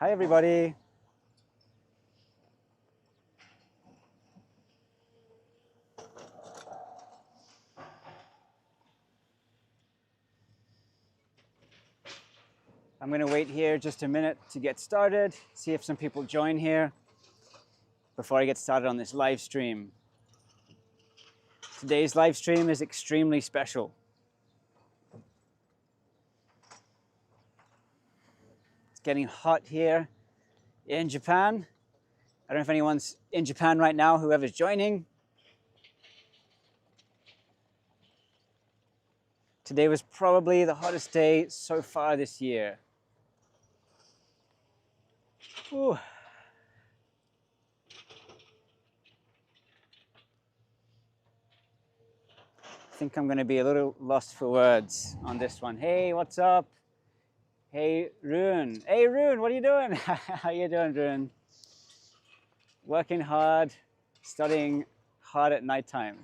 Hi, everybody. I'm going to wait here just a minute to get started, see if some people join here before I get started on this live stream. Today's live stream is extremely special. It's getting hot here in Japan. I don't know if anyone's in Japan right now, whoever's joining. Today was probably the hottest day so far this year. Ooh. I think I'm going to be a little lost for words on this one. Hey, what's up? Hey, Rune. Hey, Rune, what are you doing? How you doing, Rune? Working hard, studying hard at nighttime.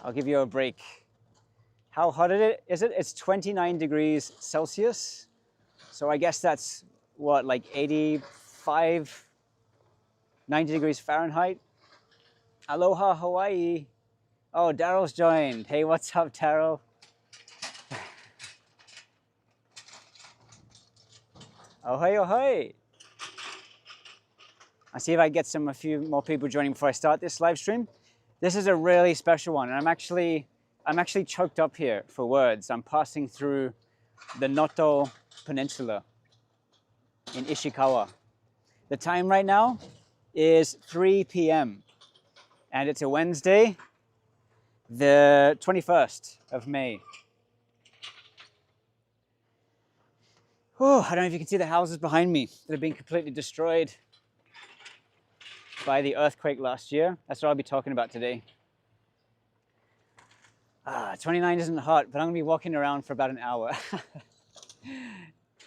I'll give you a break. How hot is it? It's 29 degrees Celsius. So I guess that's what, like 85, 90 degrees Fahrenheit. Aloha, Hawaii. Oh, Daryl's joined. Hey, what's up, Daryl? Ahoy, ahoy. I'll see if I get a few more people joining before I start this live stream. This is a really special one, and I'm actually choked up here for words. I'm passing through the Noto Peninsula in Ishikawa. The time right now is 3 p.m. and it's a Wednesday, the 21st of May. Oh, I don't know if you can see the houses behind me that have been completely destroyed by the earthquake last year. That's what I'll be talking about today. 29 isn't hot, but I'm gonna be walking around for about an hour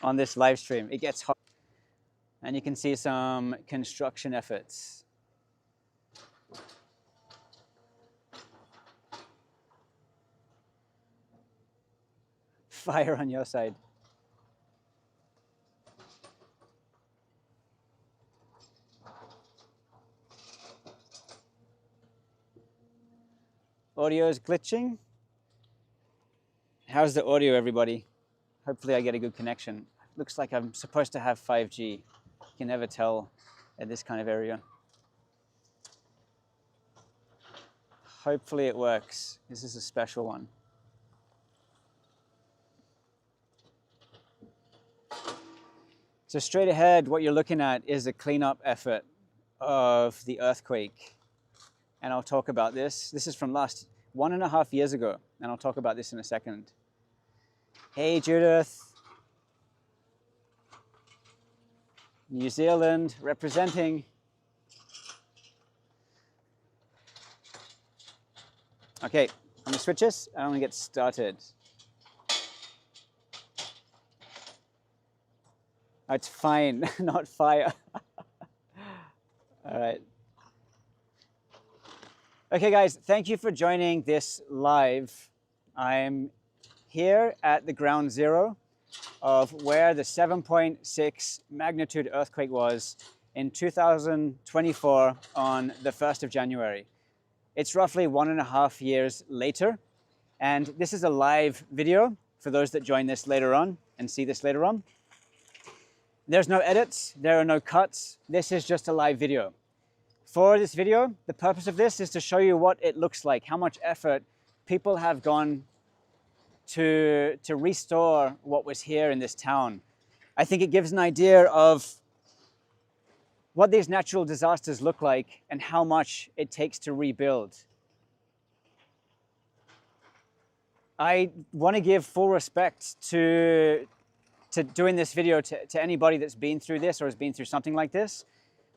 on this live stream. It gets hot. And you can see some construction efforts. Fire on your side. Audio is glitching. How's the audio, everybody? Hopefully I get a good connection. Looks like I'm supposed to have 5G. You can never tell at this kind of area. Hopefully it works. This is a special one. So straight ahead, what you're looking at is a cleanup effort of the earthquake. And I'll talk about this. This is from 1.5 years ago, and I'll talk about this in a second. Hey, Judith. New Zealand representing. Okay, I'm gonna switch this, and I'm gonna get started. Oh, it's fine, not fire. All right. Okay, guys, thank you for joining this live. I'm here at the ground zero of where the 7.6 magnitude earthquake was in 2024 on the 1st of January. It's roughly 1.5 years later, and this is a live video for those that join this later on and see this later on. There's no edits, there are no cuts. This is just a live video. For this video, the purpose of this is to show you what it looks like, how much effort people have gone to restore what was here in this town. I think it gives an idea of what these natural disasters look like and how much it takes to rebuild. I want to give full respect to doing this video to anybody that's been through this or has been through something like this.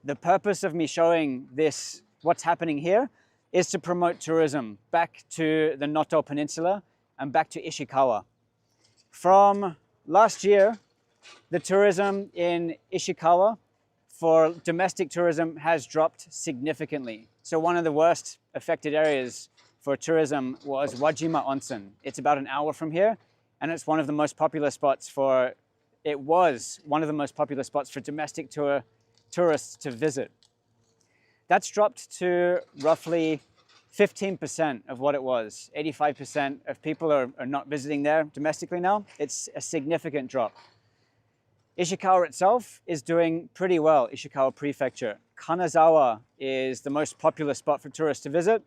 The purpose of me showing this, what's happening here, is to promote tourism back to the Noto Peninsula and back to Ishikawa. From last year, the tourism in Ishikawa for domestic tourism has dropped significantly. So one of the worst affected areas for tourism was Wajima Onsen. It's about an hour from here, and it's one of the most popular spots for it was one of the most popular spots for domestic tourists to visit. That's dropped to roughly 15% of what it was. 85% of people are not visiting there domestically now. It's a significant drop. Ishikawa itself is doing pretty well, Ishikawa Prefecture. Kanazawa is the most popular spot for tourists to visit.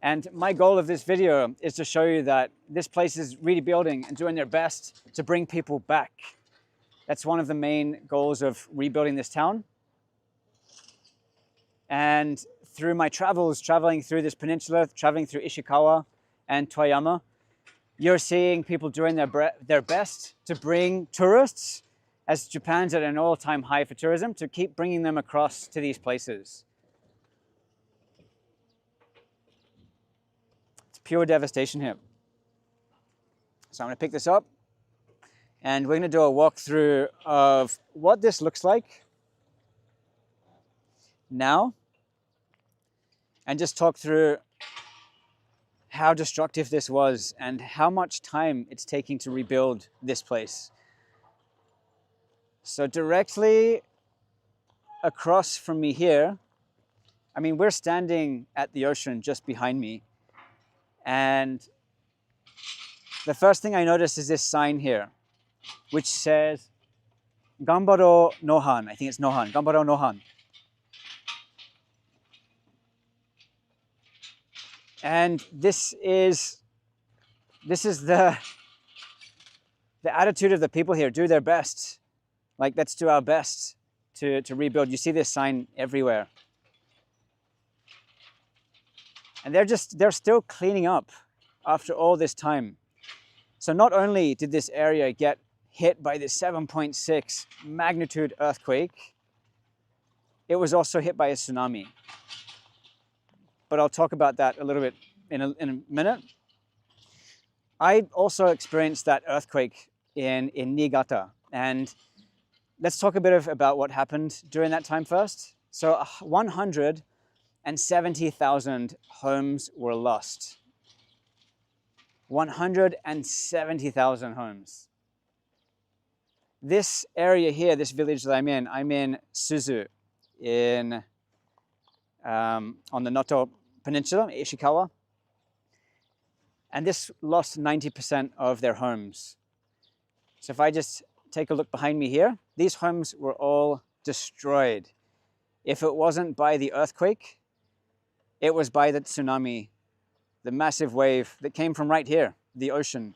And my goal of this video is to show you that this place is rebuilding and doing their best to bring people back. That's one of the main goals of rebuilding this town. And through my travels, traveling through this peninsula, traveling through Ishikawa and Toyama, you're seeing people doing their best to bring tourists, as Japan's at an all-time high for tourism, to keep bringing them across to these places. It's pure devastation here. So I'm going to pick this up, and we're going to do a walkthrough of what this looks like now, and just talk through how destructive this was and how much time it's taking to rebuild this place. So directly across from me here, I mean, we're standing at the ocean just behind me. And the first thing I notice is this sign here, which says, Gambaro Nohan. I think it's Nohan, Gambaro Nohan. And this is the attitude of the people here. Do their best. Like, let's do our best to rebuild. You see this sign everywhere. And they're still cleaning up after all this time. So not only did this area get hit by this 7.6 magnitude earthquake, it was also hit by a tsunami. But I'll talk about that a little bit in a minute. I also experienced that earthquake in Niigata. And let's talk a bit about what happened during that time first. So 170,000 homes were lost. 170,000 homes. This area here, this village that I'm in Suzu, on the Noto Peninsula, Ishikawa. And this lost 90% of their homes. So if I just take a look behind me here, these homes were all destroyed. If it wasn't by the earthquake, it was by the tsunami, the massive wave that came from right here, the ocean.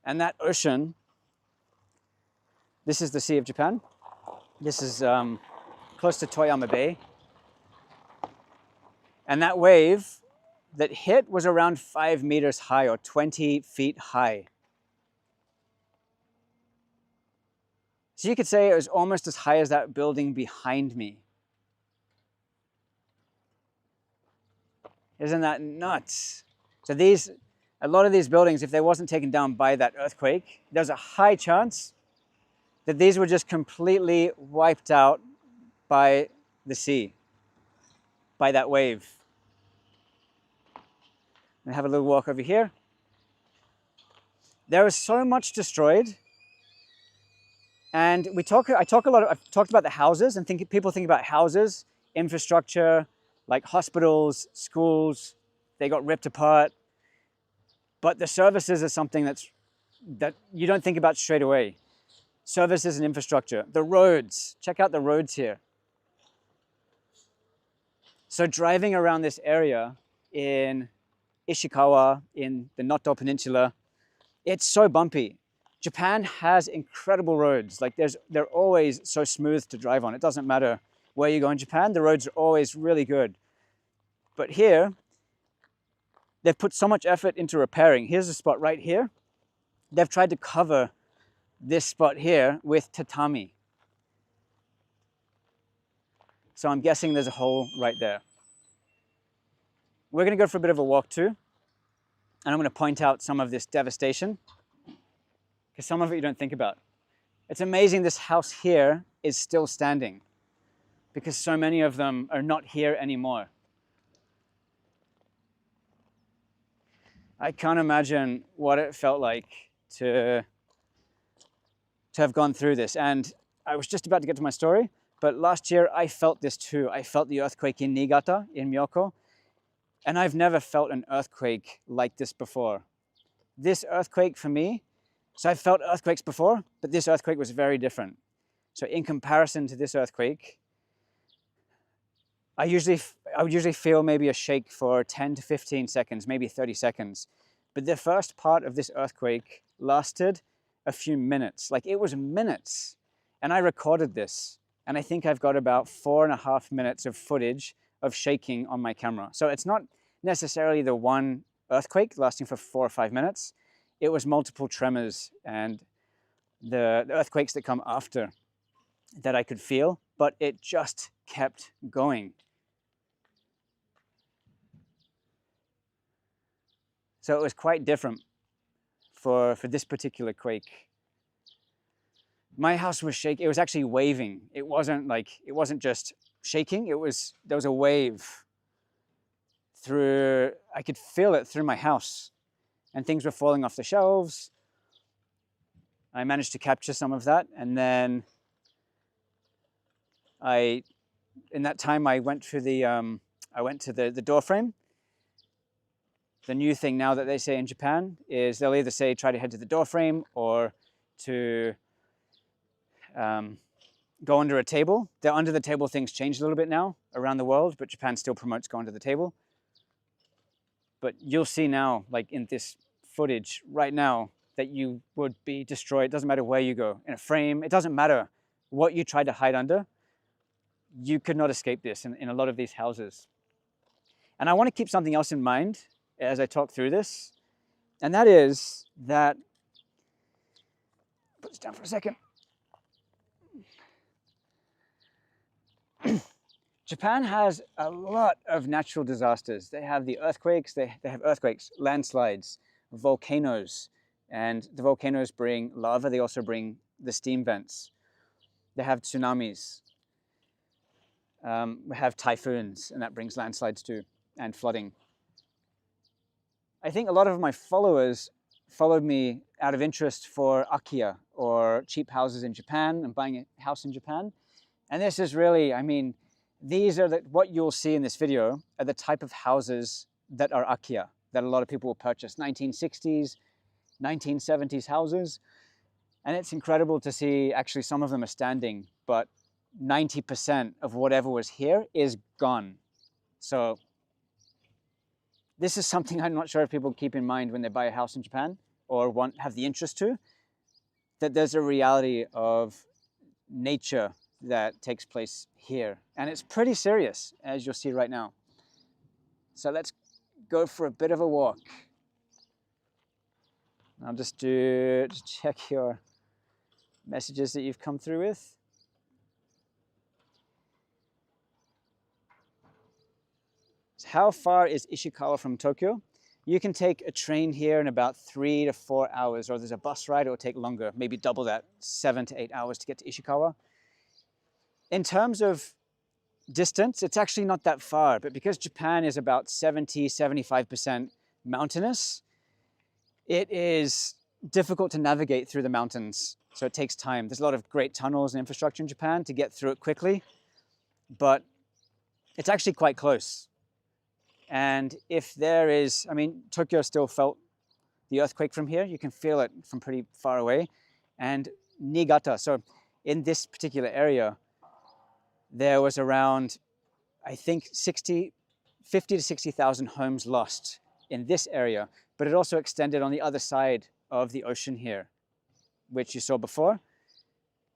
And that ocean, this is the Sea of Japan. This is close to Toyama Bay. And that wave that hit was around 5 meters high, or 20 feet high. So you could say it was almost as high as that building behind me. Isn't that nuts? So a lot of these buildings, if they wasn't taken down by that earthquake, there's a high chance that these were just completely wiped out by the sea, by that wave. And have a little walk over here. There was so much destroyed. And I've talked about the houses, and people think about houses, infrastructure, like hospitals, schools, they got ripped apart. But the services are something that you don't think about straight away. Services and infrastructure, the roads, check out the roads here. So driving around this area in Ishikawa, in the Noto Peninsula, it's so bumpy. Japan has incredible roads. Like they're always so smooth to drive on. It doesn't matter where you go in Japan, the roads are always really good. But here, they've put so much effort into repairing. Here's a spot right here. They've tried to cover this spot here with tatami. So I'm guessing there's a hole right there. We're going to go for a bit of a walk too. And I'm going to point out some of this devastation, because some of it you don't think about. It's amazing this house here is still standing, because so many of them are not here anymore. I can't imagine what it felt like to to have gone through this. And I was just about to get to my story, but last year I felt this too. I felt the earthquake in Niigata, in Miyako, and I've never felt an earthquake like this before. This earthquake for me, so I've felt earthquakes before, but this earthquake was very different. So in comparison to this earthquake, I would usually feel maybe a shake for 10 to 15 seconds, maybe 30 seconds. But the first part of this earthquake lasted a few minutes, like it was minutes. And I recorded this, and I think I've got about 4.5 minutes of footage of shaking on my camera. So it's not necessarily the one earthquake lasting for 4 or 5 minutes. It was multiple tremors and the earthquakes that come after that I could feel, but it just kept going. So it was quite different for this particular quake. My house was shaking. It was actually waving. It wasn't just shaking. There was a wave through, I could feel it through my house, and things were falling off the shelves. I managed to capture some of that, and then in that time I went to the door frame. The new thing now that they say in Japan is they'll either say try to head to the door frame or to go under a table. The under the table things changed a little bit now around the world, but Japan still promotes go under the table. But you'll see now, like in this footage right now, that you would be destroyed. It doesn't matter where you go, in a frame. It doesn't matter what you tried to hide under. You could not escape this in a lot of these houses. And I want to keep something else in mind as I talk through this, and that is that, put this down for a second. Japan has a lot of natural disasters. They have the earthquakes, they have earthquakes, landslides, volcanoes, and the volcanoes bring lava, they also bring the steam vents. They have tsunamis. We have typhoons, and that brings landslides too, and flooding. I think a lot of my followers followed me out of interest for Akiya, or cheap houses in Japan, and buying a house in Japan. And this is really, I mean, these are what you'll see in this video are the type of houses that are Akiya, that a lot of people will purchase. 1960s, 1970s houses. And it's incredible to see, actually some of them are standing, but 90% of whatever was here is gone. So this is something I'm not sure if people keep in mind when they buy a house in Japan or have the interest to, that there's a reality of nature that takes place here. And it's pretty serious, as you'll see right now. So let's go for a bit of a walk. I'll just check your messages that you've come through with. So how far is Ishikawa from Tokyo? You can take a train here in about 3 to 4 hours, or there's a bus ride, it will take longer, maybe double that, 7 to 8 hours to get to Ishikawa. In terms of distance, it's actually not that far, but because Japan is about 70–75% mountainous, it is difficult to navigate through the mountains, so it takes time. There's a lot of great tunnels and infrastructure in Japan to get through it quickly, but it's actually quite close. And if there is, I mean, Tokyo still felt the earthquake from here. You can feel it from pretty far away. And Niigata, so in this particular area, there was around, I think, 50 to 60,000 homes lost in this area, but it also extended on the other side of the ocean here, which you saw before.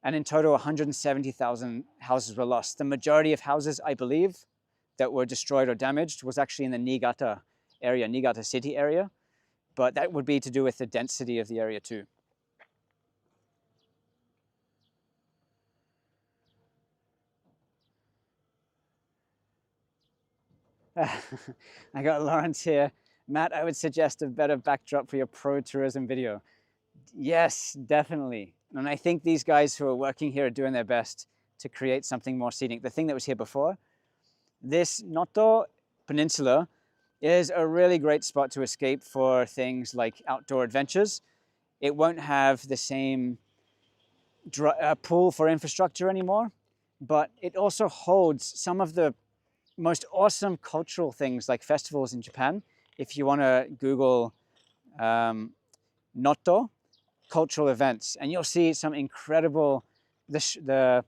And in total, 170,000 houses were lost. The majority of houses, I believe, that were destroyed or damaged was actually in the Niigata area, Niigata city area, but that would be to do with the density of the area too. I got Lawrence here. Matt, I would suggest a better backdrop for your pro tourism video. Yes, definitely. And I think these guys who are working here are doing their best to create something more scenic. The thing that was here before, this Noto Peninsula is a really great spot to escape for things like outdoor adventures. It won't have the same pool for infrastructure anymore, but it also holds some of the most awesome cultural things like festivals in Japan. If you want to Google Noto cultural events, and you'll see some incredible, the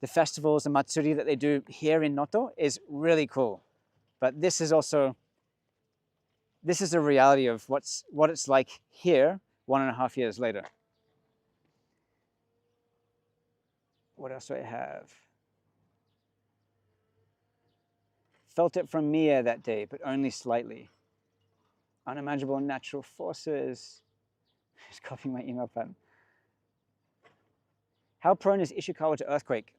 festivals, the matsuri that they do here in Noto is really cool. But this is also, this is the reality of what it's like here 1.5 years later. What else do I have? Felt it from Mia that day, but only slightly. Unimaginable natural forces. Just copying my email pattern. How prone is Ishikawa to earthquake?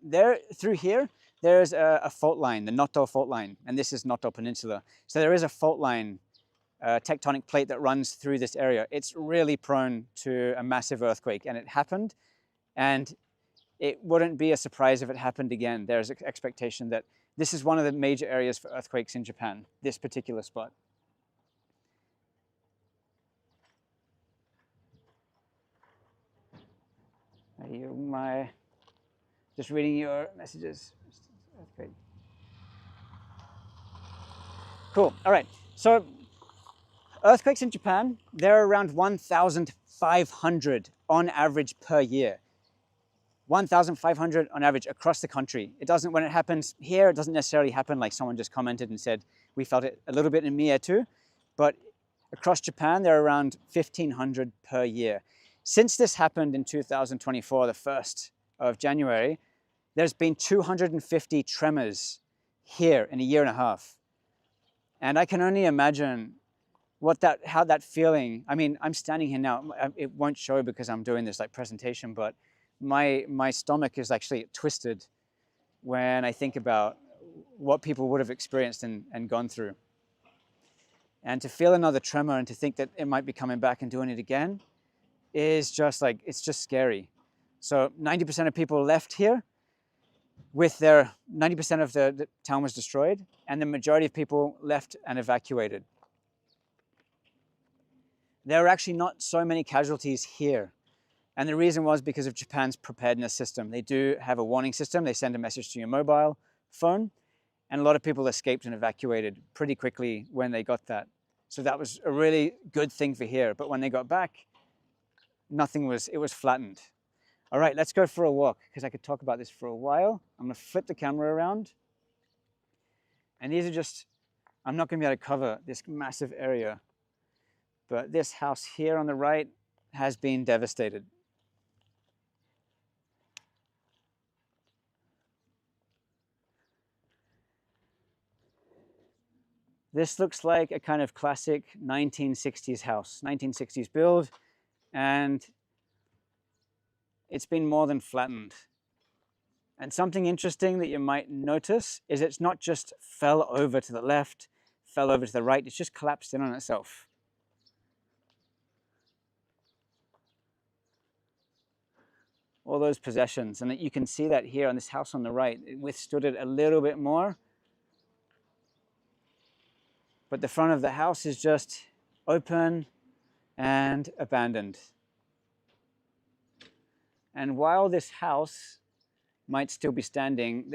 Through here, there's a fault line, the Noto fault line, and this is Noto Peninsula. So there is a fault line, tectonic plate that runs through this area. It's really prone to a massive earthquake, and it happened, and it wouldn't be a surprise if it happened again. There's an expectation that this is one of the major areas for earthquakes in Japan, this particular spot. Just reading your messages. Earthquake. Cool. All right. So earthquakes in Japan, they're around 1,500 on average per year. 1,500 on average across the country. It doesn't, when it happens here, it doesn't necessarily happen like someone just commented and said, we felt it a little bit in Mie too, but across Japan, there are around 1,500 per year. Since this happened in 2024, the 1st of January, there's been 250 tremors here in a year and a half. And I can only imagine how that feeling, I mean, I'm standing here now, it won't show because I'm doing this like presentation, but my stomach is actually twisted when I think about what people would have experienced and gone through. And to feel another tremor and to think that it might be coming back and doing it again is just like, it's just scary. So 90% of people left here with 90% of the town was destroyed, and the majority of people left and evacuated. There are actually not so many casualties here. And the reason was because of Japan's preparedness system. They do have a warning system. They send a message to your mobile phone, and a lot of people escaped and evacuated pretty quickly when they got that. So that was a really good thing for here. But when they got back, it was flattened. All right, let's go for a walk because I could talk about this for a while. I'm gonna flip the camera around. And these are just, I'm not gonna be able to cover this massive area, but this house here on the right has been devastated. This looks like a kind of classic 1960s house, 1960s build, and it's been more than flattened. And something interesting that you might notice is it's not just fell over to the left, fell over to the right, it's just collapsed in on itself. All those possessions, and you can see that here on this house on the right, it withstood it a little bit more. But the front of the house is just open and abandoned. And while this house might still be standing,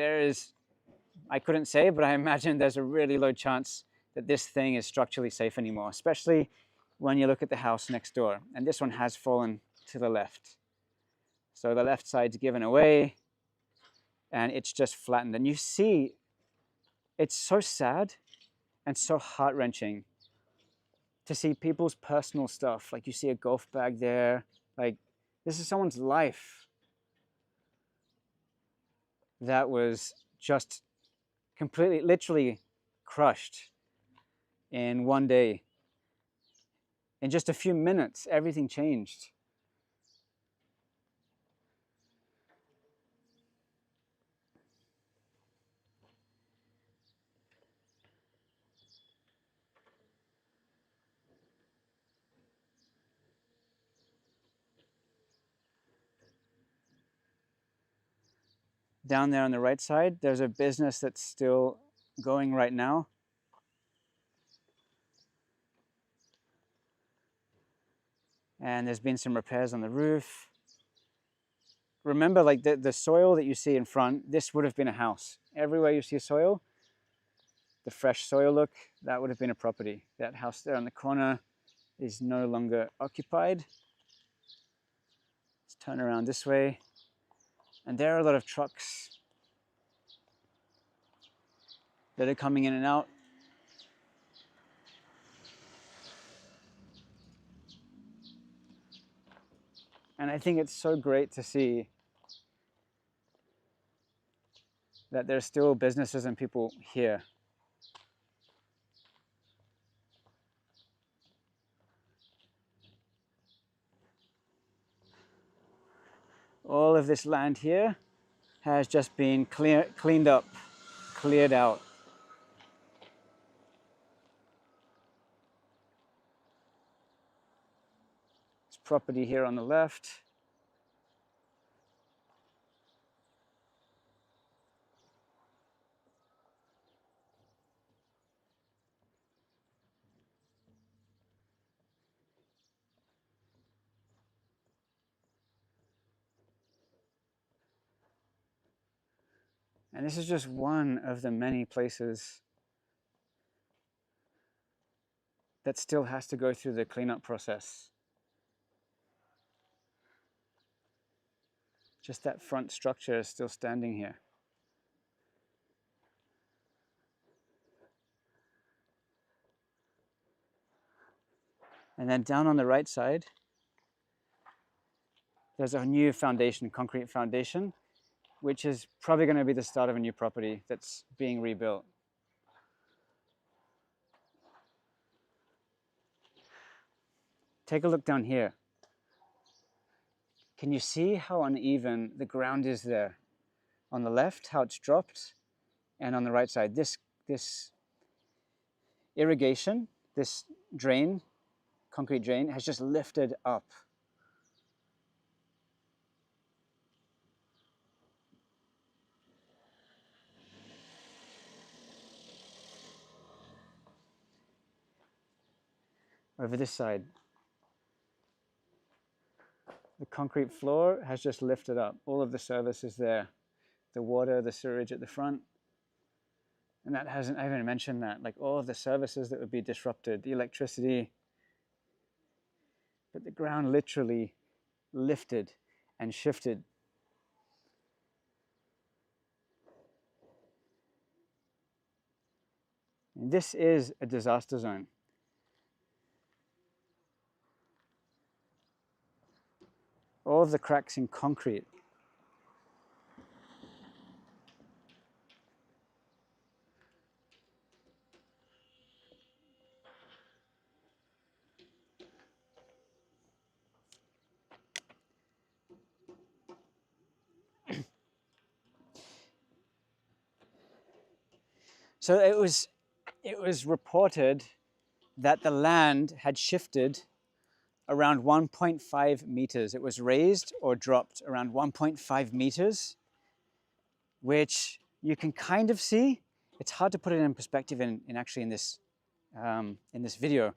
I couldn't say, but I imagine there's a really low chance that this thing is structurally safe anymore, especially when you look at the house next door. And this one has fallen to the left. So the left side's given away and it's just flattened. And you see, it's so sad and so heart-wrenching to see people's personal stuff. Like you see a golf bag there, like this is someone's life that was just completely, literally crushed in one day. In just a few minutes, everything changed. Down there on the right side, there's a business that's still going right now. And there's been some repairs on the roof. remember, like the soil that you see in front, this would have been a house. Everywhere you see soil, the fresh soil look, that would have been a property. That house there on the corner is no longer occupied. Let's turn around this way. And there are a lot of trucks that are coming in and out. And I think it's so great to see that there's still businesses and people here. All of this land here has just been cleaned up, cleared out. This property here on the left. And this is just one of the many places that still has to go through the cleanup process. Just that front structure is still standing here. And then down on the right side, there's a new foundation, concrete foundation, which is probably going to be the start of a new property that's being rebuilt. Take a look down here. Can you see how uneven the ground is there? On the left, how it's dropped, and on the right side, this irrigation, this drain, concrete drain, has just lifted up. Over this side, the concrete floor has just lifted up. All of the service is there. The water, the sewage at the front. And that hasn't, I haven't mentioned that, like all of the services that would be disrupted, the electricity. But the ground literally lifted and shifted. And this is a disaster zone. All of the cracks in concrete. So it was reported that the land had shifted around 1.5 meters. It was raised or dropped around 1.5 meters, which you can kind of see. It's hard to put it in perspective in this video,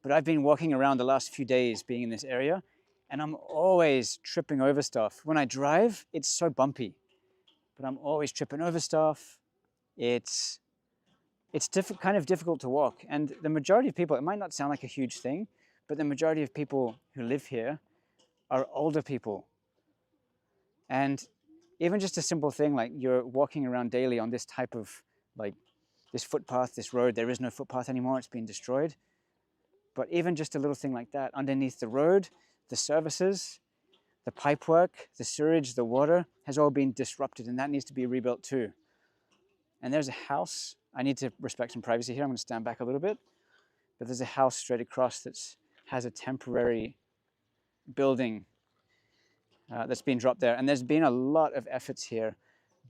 but I've been walking around the last few days being in this area, and I'm always tripping over stuff. When I drive, it's so bumpy, but I'm always tripping over stuff. It's kind of difficult to walk, and the majority of people, it might not sound like a huge thing, but the majority of people who live here are older people. And even just a simple thing like you're walking around daily on this type of, like this footpath, this road, there is no footpath anymore, it's been destroyed. But even just a little thing like that, underneath the road, the services, the pipework, the sewage, the water has all been disrupted, and that needs to be rebuilt too. And there's a house. I need to respect some privacy here. I'm going to stand back a little bit. But there's a house straight across that has a temporary building that's been dropped there. And there's been a lot of efforts here,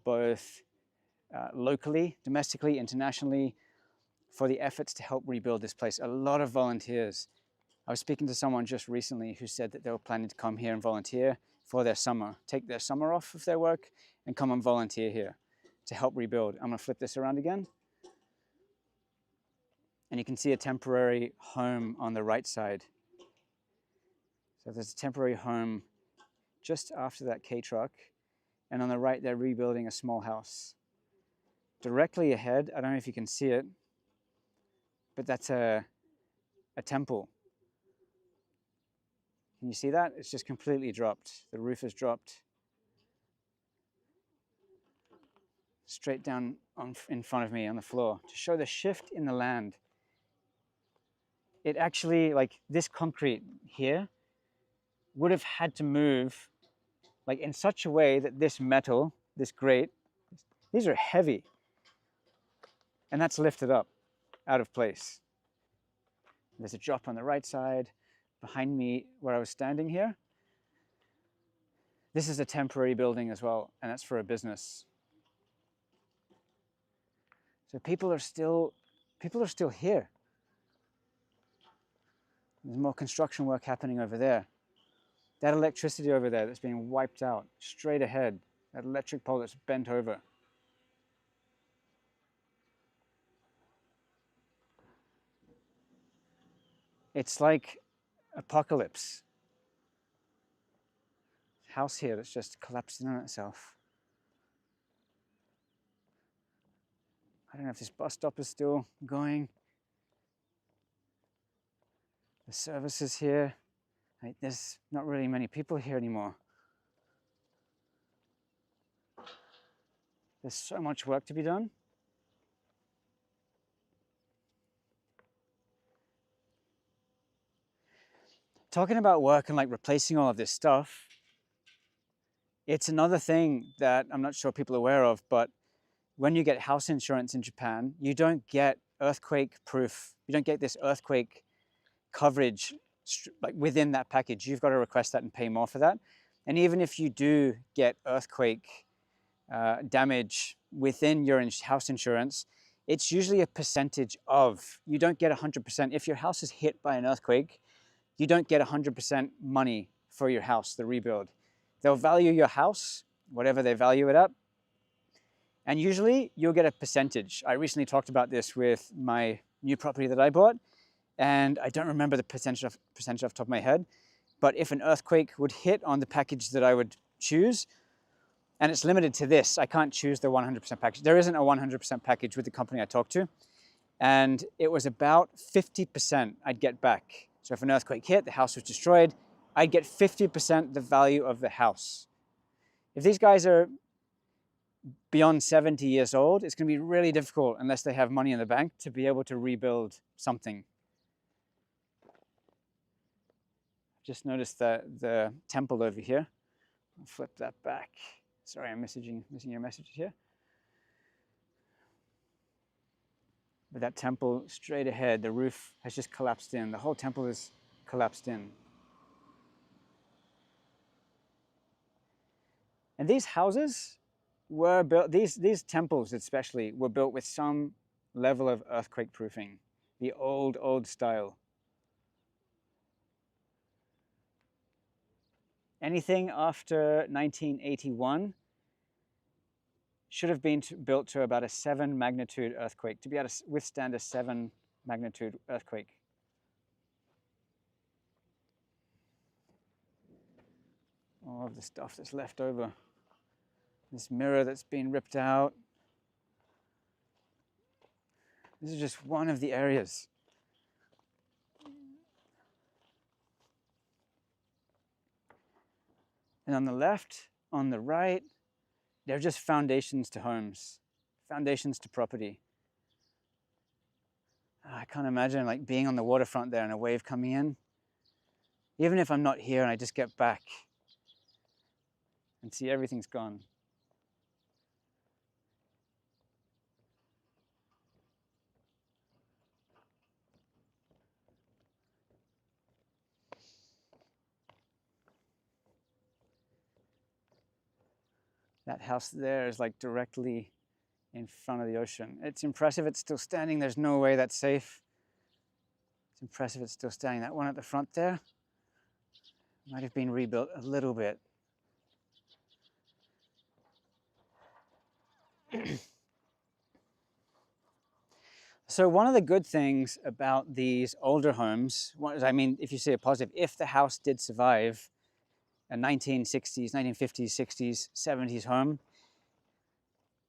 both locally, domestically, internationally, for the efforts to help rebuild this place. A lot of volunteers. I was speaking to someone just recently who said that they were planning to come here and volunteer for their summer, take their summer off of their work and come and volunteer here to help rebuild. I'm going to flip this around again. And you can see a temporary home on the right side. So there's a temporary home just after that K truck. And on the right, they're rebuilding a small house. Directly ahead, I don't know if you can see it, but that's a temple. Can you see that? It's just completely dropped. The roof is dropped straight down in front of me on the floor to show the shift in the land. It actually, like this concrete here, would have had to move like in such a way that this metal, this grate, these are heavy. And that's lifted up out of place. There's a drop on the right side behind me where I was standing here. This is a temporary building as well, and that's for a business. So people are still here. There's more construction work happening over there. That electricity over there that's being wiped out, straight ahead, that electric pole that's bent over. It's like apocalypse. House here that's just collapsed in on itself. I don't know if this bus stop is still going. The services here, there's not really many people here anymore. There's so much work to be done. Talking about work and like replacing all of this stuff, it's another thing that I'm not sure people are aware of, but when you get house insurance in Japan, you don't get earthquake proof. You don't get this earthquake coverage like within that package. You've got to request that and pay more for that. And even if you do get earthquake damage within your house insurance, it's usually a percentage of. You don't get 100%. If your house is hit by an earthquake, you don't get 100% money for your house, the rebuild. They'll value your house, whatever they value it at, and usually you'll get a percentage. I recently talked about this with my new property that I bought, and I don't remember the percentage off the top of my head, but if an earthquake would hit on the package that I would choose, and it's limited to this, I can't choose the 100% package. There isn't a 100% package with the company I talked to, and it was about 50% I'd get back. So if an earthquake hit, the house was destroyed, I'd get 50% the value of the house. If these guys are beyond 70 years old, it's going to be really difficult unless they have money in the bank to be able to rebuild something. Just noticed the temple over here. I'll flip that back. Sorry, I'm missing your message here. But that temple straight ahead, the roof has just collapsed in. The whole temple is collapsed in. And these houses were built, these temples especially, were built with some level of earthquake proofing, the old style. Anything after 1981 should have been built to about a 7 magnitude earthquake, to be able to withstand a 7 magnitude earthquake. All of the stuff that's left over. This mirror that's been ripped out. This is just one of the areas. And on the left, on the right, they're just foundations to homes, foundations to property. I can't imagine like being on the waterfront there and a wave coming in. Even if I'm not here and I just get back and see everything's gone. That house there is like directly in front of the ocean. It's impressive it's still standing. There's no way that's safe. It's impressive it's still standing. That one at the front there might have been rebuilt a little bit. So one of the good things about these older homes, I mean, if you see a positive, if the house did survive, a 1960s, 1950s, 60s, 70s home,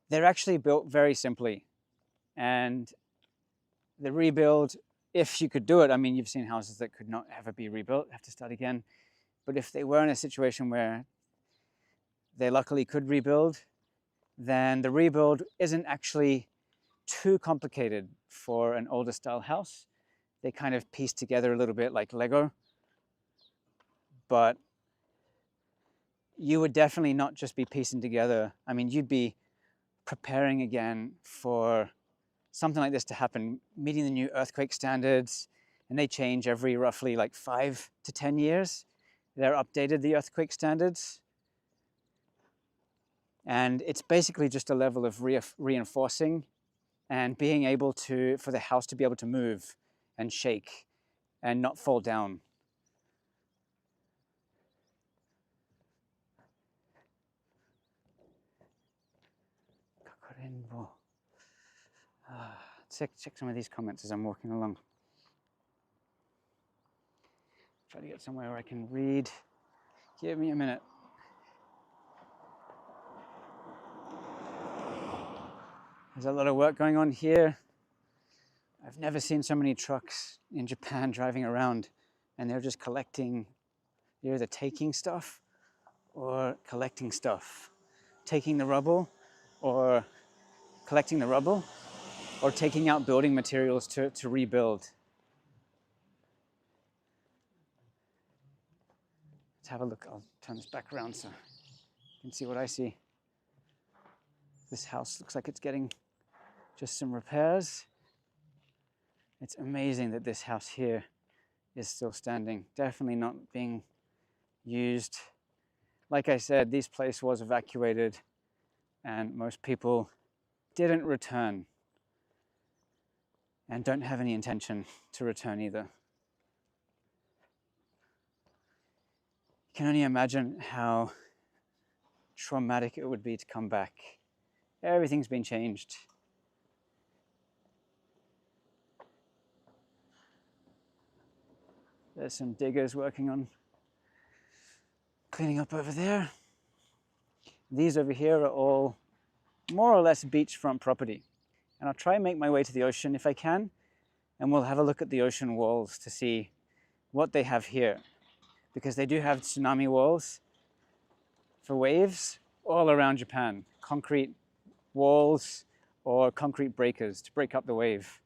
they're actually built very simply. And the rebuild, if you could do it, I mean, you've seen houses that could not ever be rebuilt, have to start again. But if they were in a situation where they luckily could rebuild, then the rebuild isn't actually too complicated for an older style house. They kind of piece together a little bit like Lego. But you would definitely not just be piecing together. I mean, you'd be preparing again for something like this to happen, meeting the new earthquake standards, and they change every roughly like 5 to 10 years. They're updated, the earthquake standards. And it's basically just a level of reinforcing and being able to, for the house to be able to move and shake and not fall down. Check some of these comments as I'm walking along. Try to get somewhere where I can read. Give me a minute. There's a lot of work going on here. I've never seen so many trucks in Japan driving around, and they're just collecting, they're either taking stuff or collecting stuff. Taking the rubble or collecting the rubble or taking out building materials to rebuild. Let's have a look. I'll turn this back around so you can see what I see. This house looks like it's getting just some repairs. It's amazing that this house here is still standing. Definitely not being used. Like I said, this place was evacuated and most people didn't return and don't have any intention to return either. You can only imagine how traumatic it would be to come back. Everything's been changed. There's some diggers working on cleaning up over there. These over here are all more or less beachfront property. And I'll try and make my way to the ocean if I can, and we'll have a look at the ocean walls to see what they have here. Because they do have tsunami walls for waves all around Japan. Concrete walls or concrete breakers to break up the wave.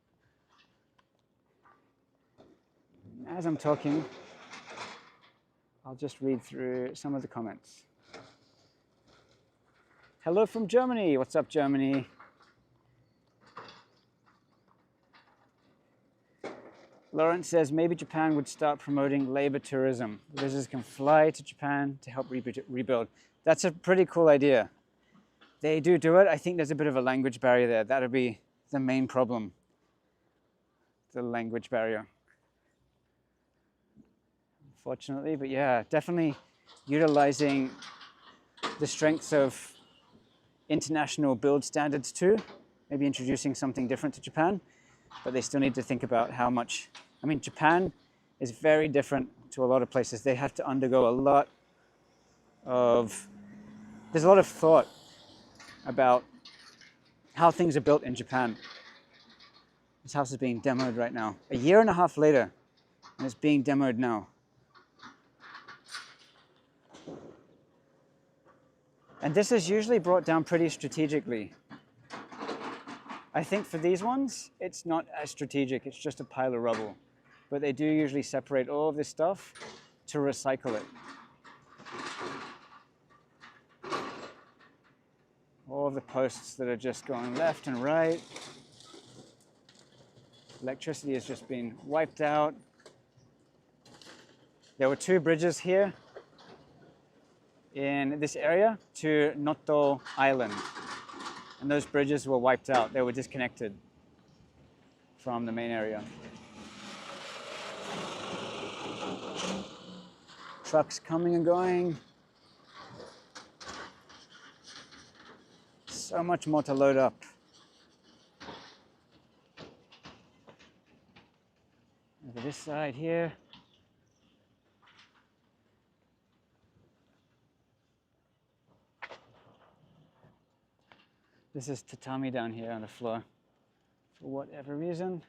As I'm talking, I'll just read through some of the comments. Hello from Germany. What's up, Germany? Lawrence says maybe Japan would start promoting labor tourism. Visitors can fly to Japan to help rebuild. That's a pretty cool idea. They do it. I think there's a bit of a language barrier there. That would be the main problem. The language barrier. Unfortunately, but yeah, definitely utilizing the strengths of international build standards too. Maybe introducing something different to Japan. But they still need to think about how much, I mean, Japan is very different to a lot of places. They have to undergo a lot of, there's a lot of thought about how things are built in Japan. This house is being demoed right now. A year and a half later, and it's being demoed now. And this is usually brought down pretty strategically. I think for these ones, it's not as strategic, it's just a pile of rubble. But they do usually separate all of this stuff to recycle it. All of the posts that are just going left and right. Electricity has just been wiped out. There were 2 bridges here in this area to Noto Island. And those bridges were wiped out. They were disconnected from the main area. Trucks coming and going. So much more to load up. Over this side here. This is tatami down here on the floor for whatever reason.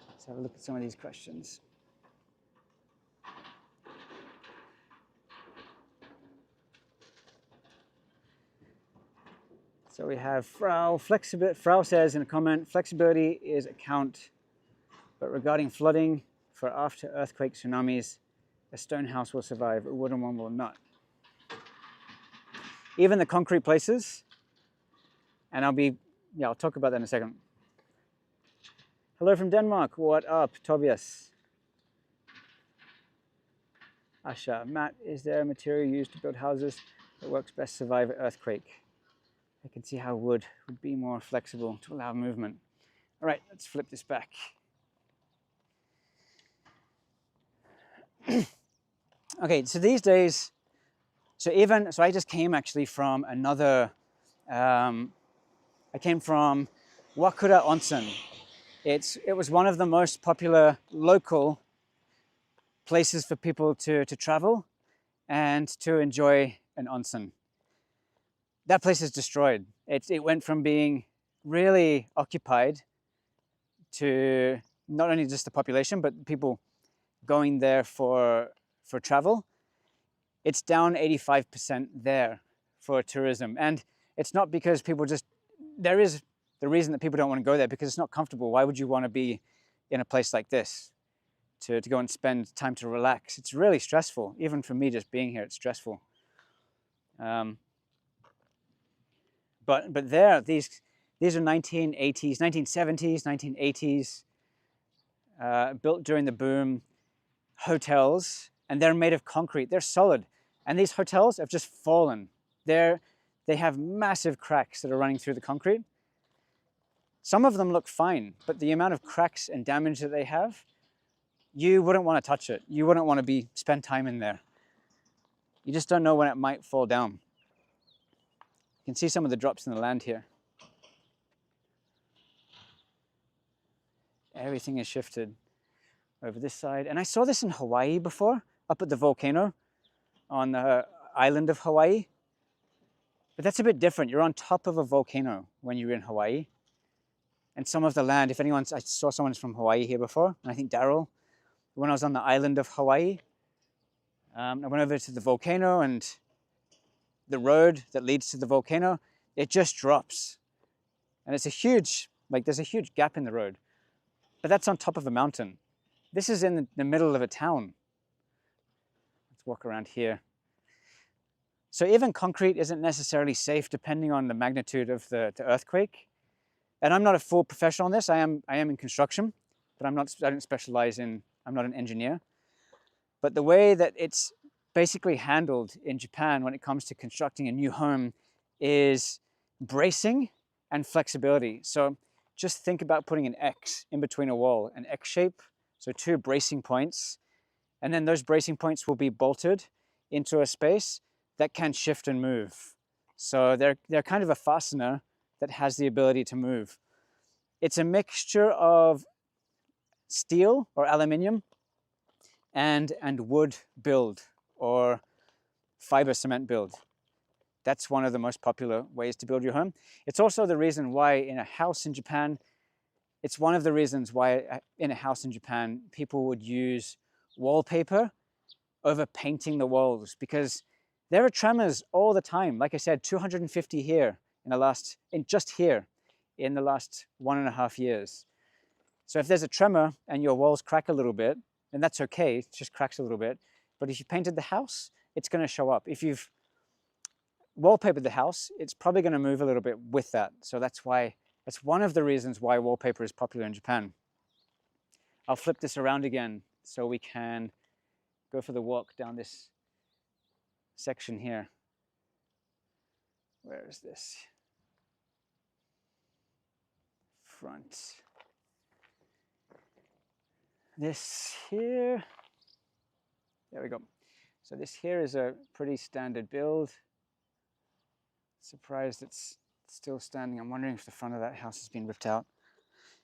Let's have a look at some of these questions. So we have Frau. Frau says in a comment, flexibility is a count, but regarding flooding for after earthquake tsunamis, a stone house will survive, a wooden one will not. Even the concrete places, and I'll talk about that in a second. Hello from Denmark, what up, Tobias? Asha, Matt, is there a material used to build houses that works best to survive an earthquake? I can see how wood would be more flexible to allow movement. All right, let's flip this back. Okay, so these days, so I just came actually from another, I came from Wakura Onsen. It was one of the most popular local places for people to travel and to enjoy an onsen. That place is destroyed. It went from being really occupied to not only just the population, but people going there for travel. It's down 85% there for tourism. And it's not because people there is the reason that people don't want to go there, because it's not comfortable. Why would you want to be in a place like this to go and spend time to relax? It's really stressful. Even for me, just being here, it's stressful. But there, these are 1980s, 1970s, 1980s, built during the boom, hotels, and they're made of concrete. They're solid. And these hotels have just fallen. They have massive cracks that are running through the concrete. Some of them look fine, but the amount of cracks and damage that they have, you wouldn't want to touch it. You wouldn't want to spend time in there. You just don't know when it might fall down. You can see some of the drops in the land here. Everything is shifted over this side. And I saw this in Hawaii before, up at the volcano on the island of Hawaii. But that's a bit different. You're on top of a volcano when you're in Hawaii. And some of the land, I saw someone from Hawaii here before, and I think Daryl, when I was on the island of Hawaii, I went over to the volcano, and the road that leads to the volcano, it just drops. And it's there's a huge gap in the road. But that's on top of a mountain. This is in the middle of a town. Let's walk around here. So even concrete isn't necessarily safe depending on the magnitude of the earthquake. And I'm not a full professional on this. I am in construction, but I don't specialize I'm not an engineer. But the way that it's basically handled in Japan when it comes to constructing a new home is bracing and flexibility. So just think about putting an X in between a wall, an X shape, so 2 bracing points. And then those bracing points will be bolted into a space that can shift and move. So they're kind of a fastener that has the ability to move. It's a mixture of steel or aluminium and wood build or fiber cement build. That's one of the most popular ways to build your home. It's also the reason why in a house in Japan, it's one of the reasons why in a house in Japan, people would use wallpaper over painting the walls, because there are tremors all the time. Like I said, 250 here in the last 1.5 years. So if there's a tremor and your walls crack a little bit, then that's okay, it just cracks a little bit. But if you painted the house, it's gonna show up. If you've wallpapered the house, it's probably gonna move a little bit with that. So that's one of the reasons why wallpaper is popular in Japan. I'll flip this around again so we can go for the walk down this section here. Where is this? Front. This here, there we go. So this here is a pretty standard build. Surprised it's still standing. I'm wondering if the front of that house has been ripped out.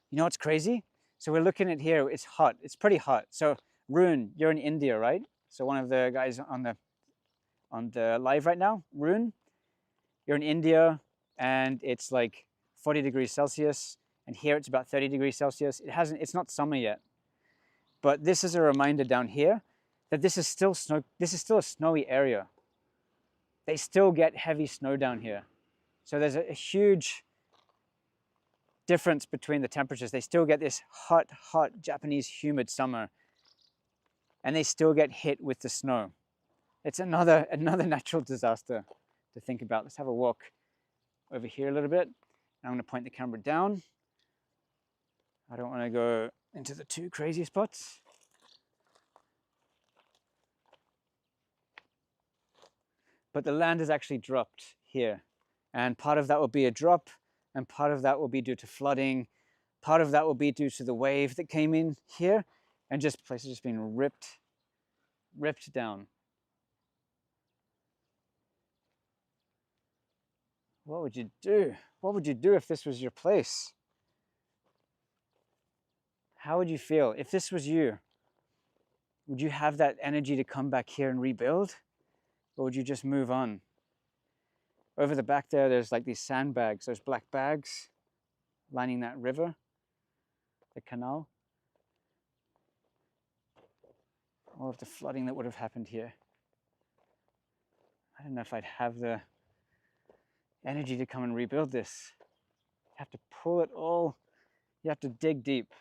You know what's crazy? So we're looking at here, it's hot, it's pretty hot. So Rune, you're in India, right? So one of the guys on the live right now, Rune, you're in India, and it's like 40 degrees Celsius, and here it's about 30 degrees Celsius. It's not summer yet, but this is a reminder down here that this is still snow. This is still a snowy area. They still get heavy snow down here, so there's a huge difference between the temperatures. They still get this hot, Japanese humid summer, and they still get hit with the snow. It's another natural disaster to think about. Let's have a walk over here a little bit. I'm going to point the camera down. I don't want to go into the too crazy spots. But the land has actually dropped here, and part of that will be a drop, and part of that will be due to flooding. Part of that will be due to the wave that came in here, and just places just being ripped down. What would you do? What would you do if this was your place? How would you feel if this was you? Would you have that energy to come back here and rebuild? Or would you just move on? Over the back there's like these sandbags, those black bags lining that river, the canal. All of the flooding that would have happened here. I don't know if I'd have the energy to come and rebuild this. You have to pull it all, you have to dig deep.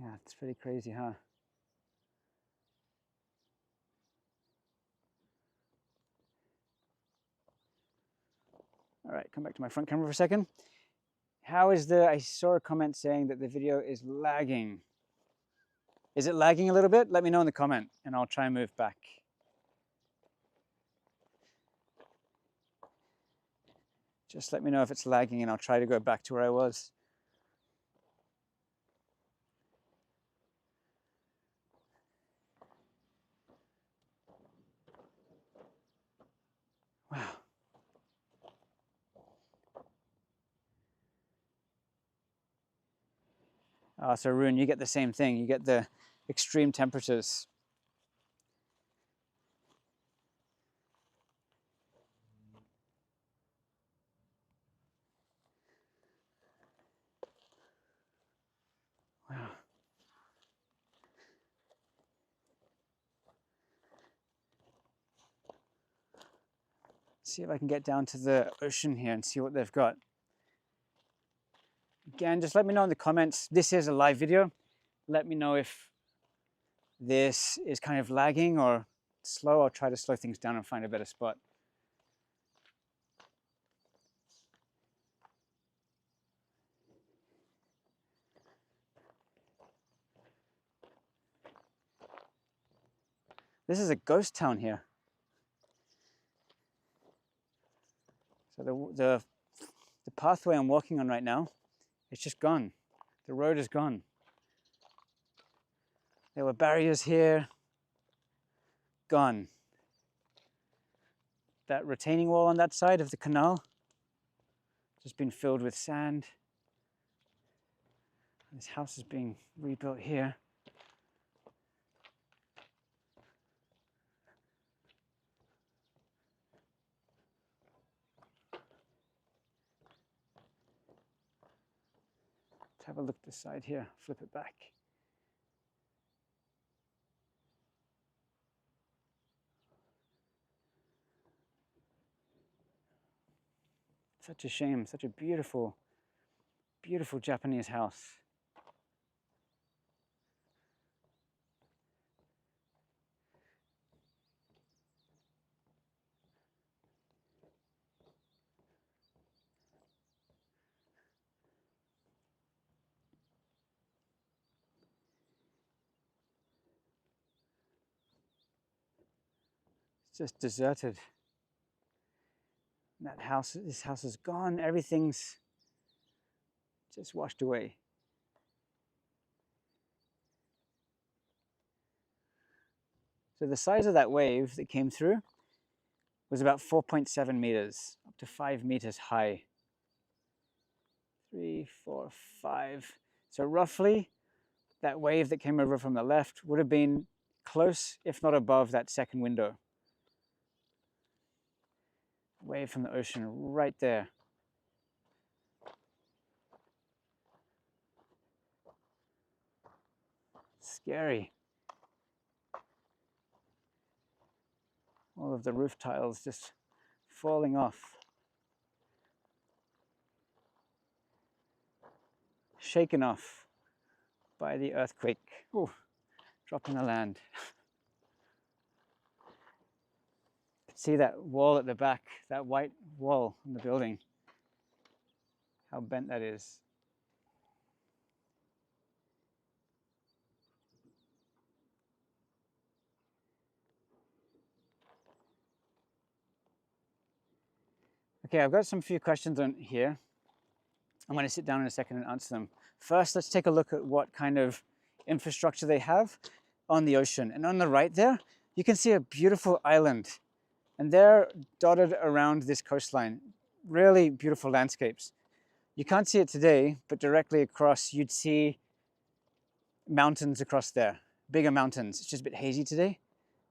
Yeah, it's pretty crazy, huh? All right, come back to my front camera for a second. I saw a comment saying that the video is lagging. Is it lagging a little bit? Let me know in the comment and I'll try and move back. Just let me know if it's lagging and I'll try to go back to where I was. Wow. So Rune, you get the same thing. You get the extreme temperatures. Wow. See if I can get down to the ocean here and see what they've got. Again, just let me know in the comments. This is a live video. Let me know if this is kind of lagging or slow. I'll try to slow things down and find a better spot. This is a ghost town here. So the pathway I'm walking on right now, it's just gone. The road is gone. There were barriers here, gone. That retaining wall on that side of the canal, just been filled with sand. This house is being rebuilt here. Let's have a look this side here, flip it back. Such a shame, such a beautiful, beautiful Japanese house. It's just deserted. This house is gone. Everything's just washed away. So the size of that wave that came through was about 4.7 meters, up to 5 meters high. 3, 4, 5. So roughly, that wave that came over from the left would have been close, if not above, that second window. Wave from the ocean right there. Scary. All of the roof tiles just falling off. Shaken off by the earthquake. Ooh, drop in the land. See that wall at the back, that white wall in the building. How bent that is. Okay, I've got some few questions on here. I'm going to sit down in a second and answer them. First, let's take a look at what kind of infrastructure they have on the ocean. And on the right there, you can see a beautiful island. And they're dotted around this coastline. Really beautiful landscapes. You can't see it today, but directly across, you'd see mountains across there. Bigger mountains. It's just a bit hazy today,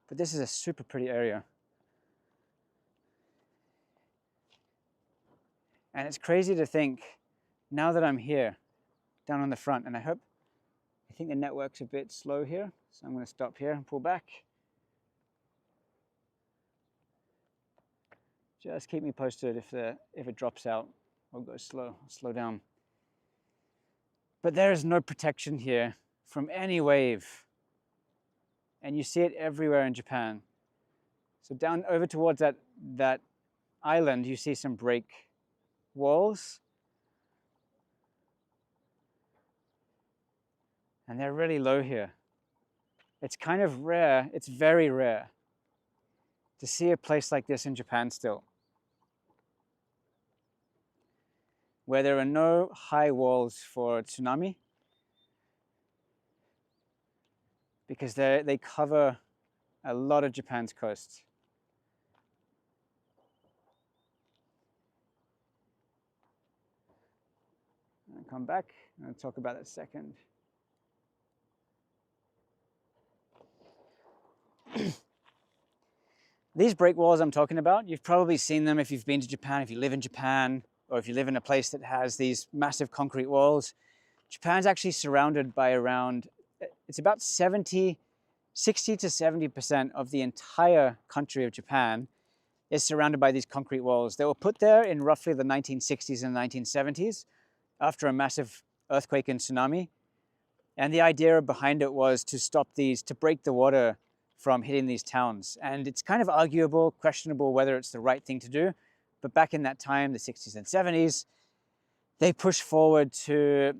but this is a super pretty area. And it's crazy to think, now that I'm here, down on the front, and I think the network's a bit slow here, so I'm going to stop here and pull back. Just keep me posted if it drops out or goes slow. I'll slow down. But there is no protection here from any wave. And you see it everywhere in Japan. So down over towards that island, you see some break walls. And they're really low here. It's kind of rare, it's very rare to see a place like this in Japan still, where there are no high walls for tsunami, because they cover a lot of Japan's coast. I'll come back and I'll talk about that second. These break walls I'm talking about, you've probably seen them if you've been to Japan, if you live in Japan, or if you live in a place that has these massive concrete walls. Japan's actually surrounded by around, it's about 60 to 70% of the entire country of Japan is surrounded by these concrete walls. They were put there in roughly the 1960s and 1970s after a massive earthquake and tsunami. And the idea behind it was to stop these, to break the water from hitting these towns. And it's kind of arguable, questionable whether it's the right thing to do. But back in that time, the 60s and 70s, they pushed forward to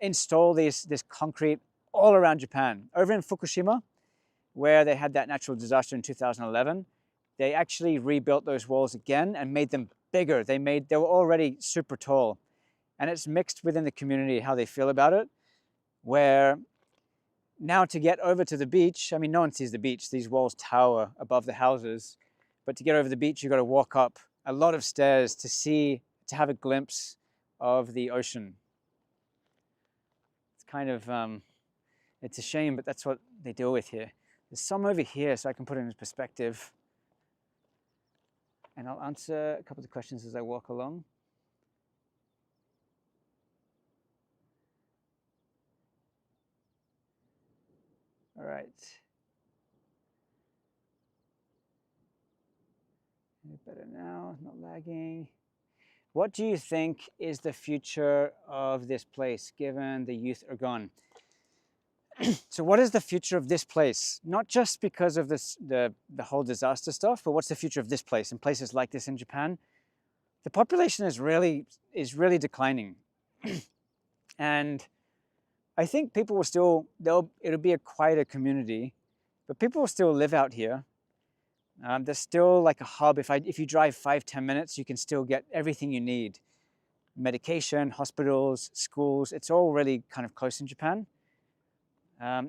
install this concrete all around Japan. Over in Fukushima, where they had that natural disaster in 2011, they actually rebuilt those walls again and made them bigger. They were already super tall. And it's mixed within the community how they feel about it, where now to get over to the beach, I mean, no one sees the beach. These walls tower above the houses. But to get over the beach, you've got to walk up a lot of stairs to have a glimpse of the ocean. It's kind of, it's a shame, but that's what they deal with here. There's some over here, so I can put it in perspective. And I'll answer a couple of questions as I walk along. All right. Better now, not lagging. What do you think is the future of this place, given the youth are gone? So what is the future of this place? Not just because of the whole disaster stuff, but what's the future of this place and places like this in Japan? The population is really declining. And I think people will still, it'll be a quieter community, but people will still live out here. There's still like a hub. If you drive 5-10 minutes, you can still get everything you need. medication, hospitals, schools. It's all really kind of close in Japan.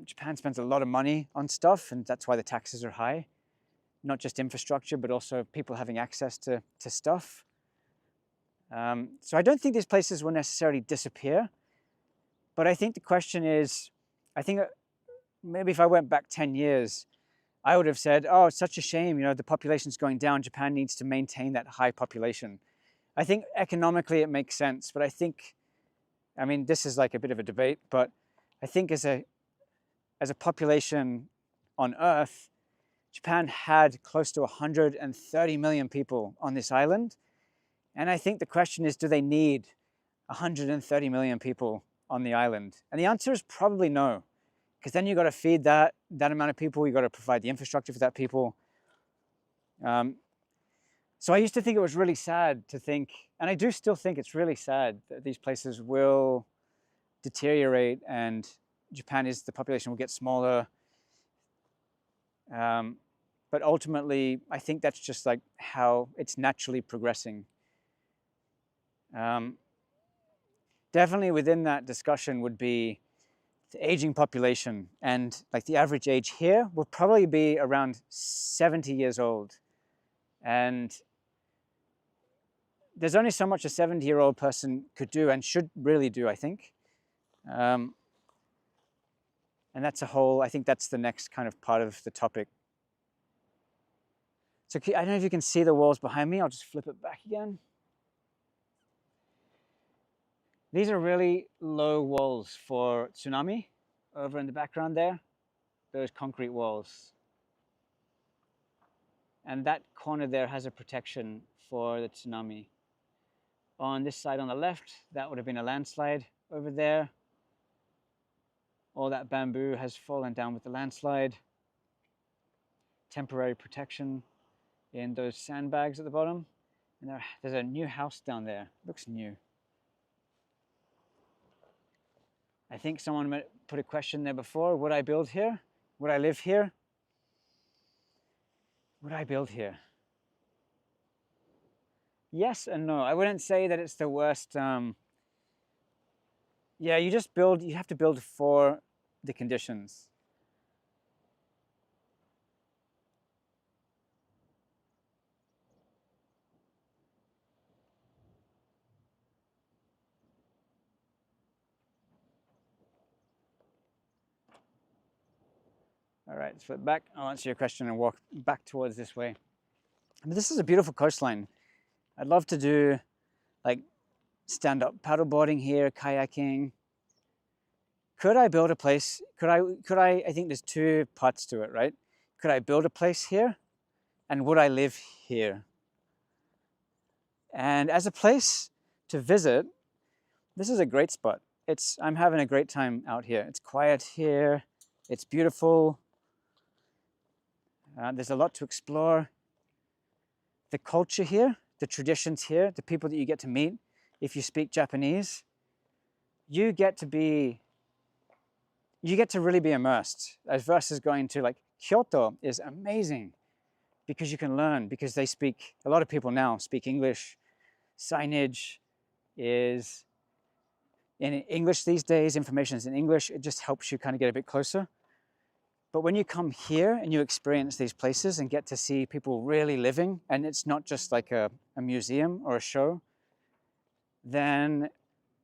Japan spends a lot of money on stuff, and that's why the taxes are high. Not just infrastructure, but also people having access to stuff. So I don't think these places will necessarily disappear. But I think the question is, I think maybe if I went back 10 years, I would have said, oh, it's such a shame, the population's going down. Japan needs to maintain that high population. I think economically it makes sense, but I mean, this is like a bit of a debate, but I think as a population on Earth, Japan had close to 130 million people on this island. And I think the question is, do they need 130 million people on the island? And the answer is probably no, because then you've got to feed that amount of people. You've got to provide the infrastructure for that people. So I used to think it was really sad to think, and I do still think it's really sad that these places will deteriorate and the population will get smaller. But ultimately, I think that's just like how it's naturally progressing. Definitely within that discussion would be the aging population, and like the average age here will probably be around 70 years old. And there's only so much a 70-year-old person could do and should really do, I think. And that's I think that's the next kind of part of the topic. So I don't know if you can see the walls behind me. I'll just flip it back again. These are really low walls for tsunami over in the background there, those concrete walls. And that corner there has a protection for the tsunami. On this side on the left, that would have been a landslide over there. All that bamboo has fallen down with the landslide. Temporary protection in those sandbags at the bottom. And there's a new house down there. Looks new. I think someone put a question there before. Would I build here? Would I live here? Would I build here? Yes and no. I wouldn't say that it's the worst. Yeah, you have to build for the conditions. All right, let's flip back. I'll answer your question and walk back towards this way. I mean, this is a beautiful coastline. I'd love to do like stand-up paddleboarding here, kayaking. Could I build a place? I think there's two parts to it, right? Could I build a place here? And would I live here? And as a place to visit, this is a great spot. I'm having a great time out here. It's quiet here. It's beautiful. There's a lot to explore. The culture here, the traditions here, the people that you get to meet, if you speak Japanese, you get to really be immersed, as versus going to like Kyoto is amazing because you can learn, because a lot of people now speak English. Signage is in English these days, information is in English. It just helps you kind of get a bit closer. But when you come here and you experience these places and get to see people really living, and it's not just like a museum or a show, then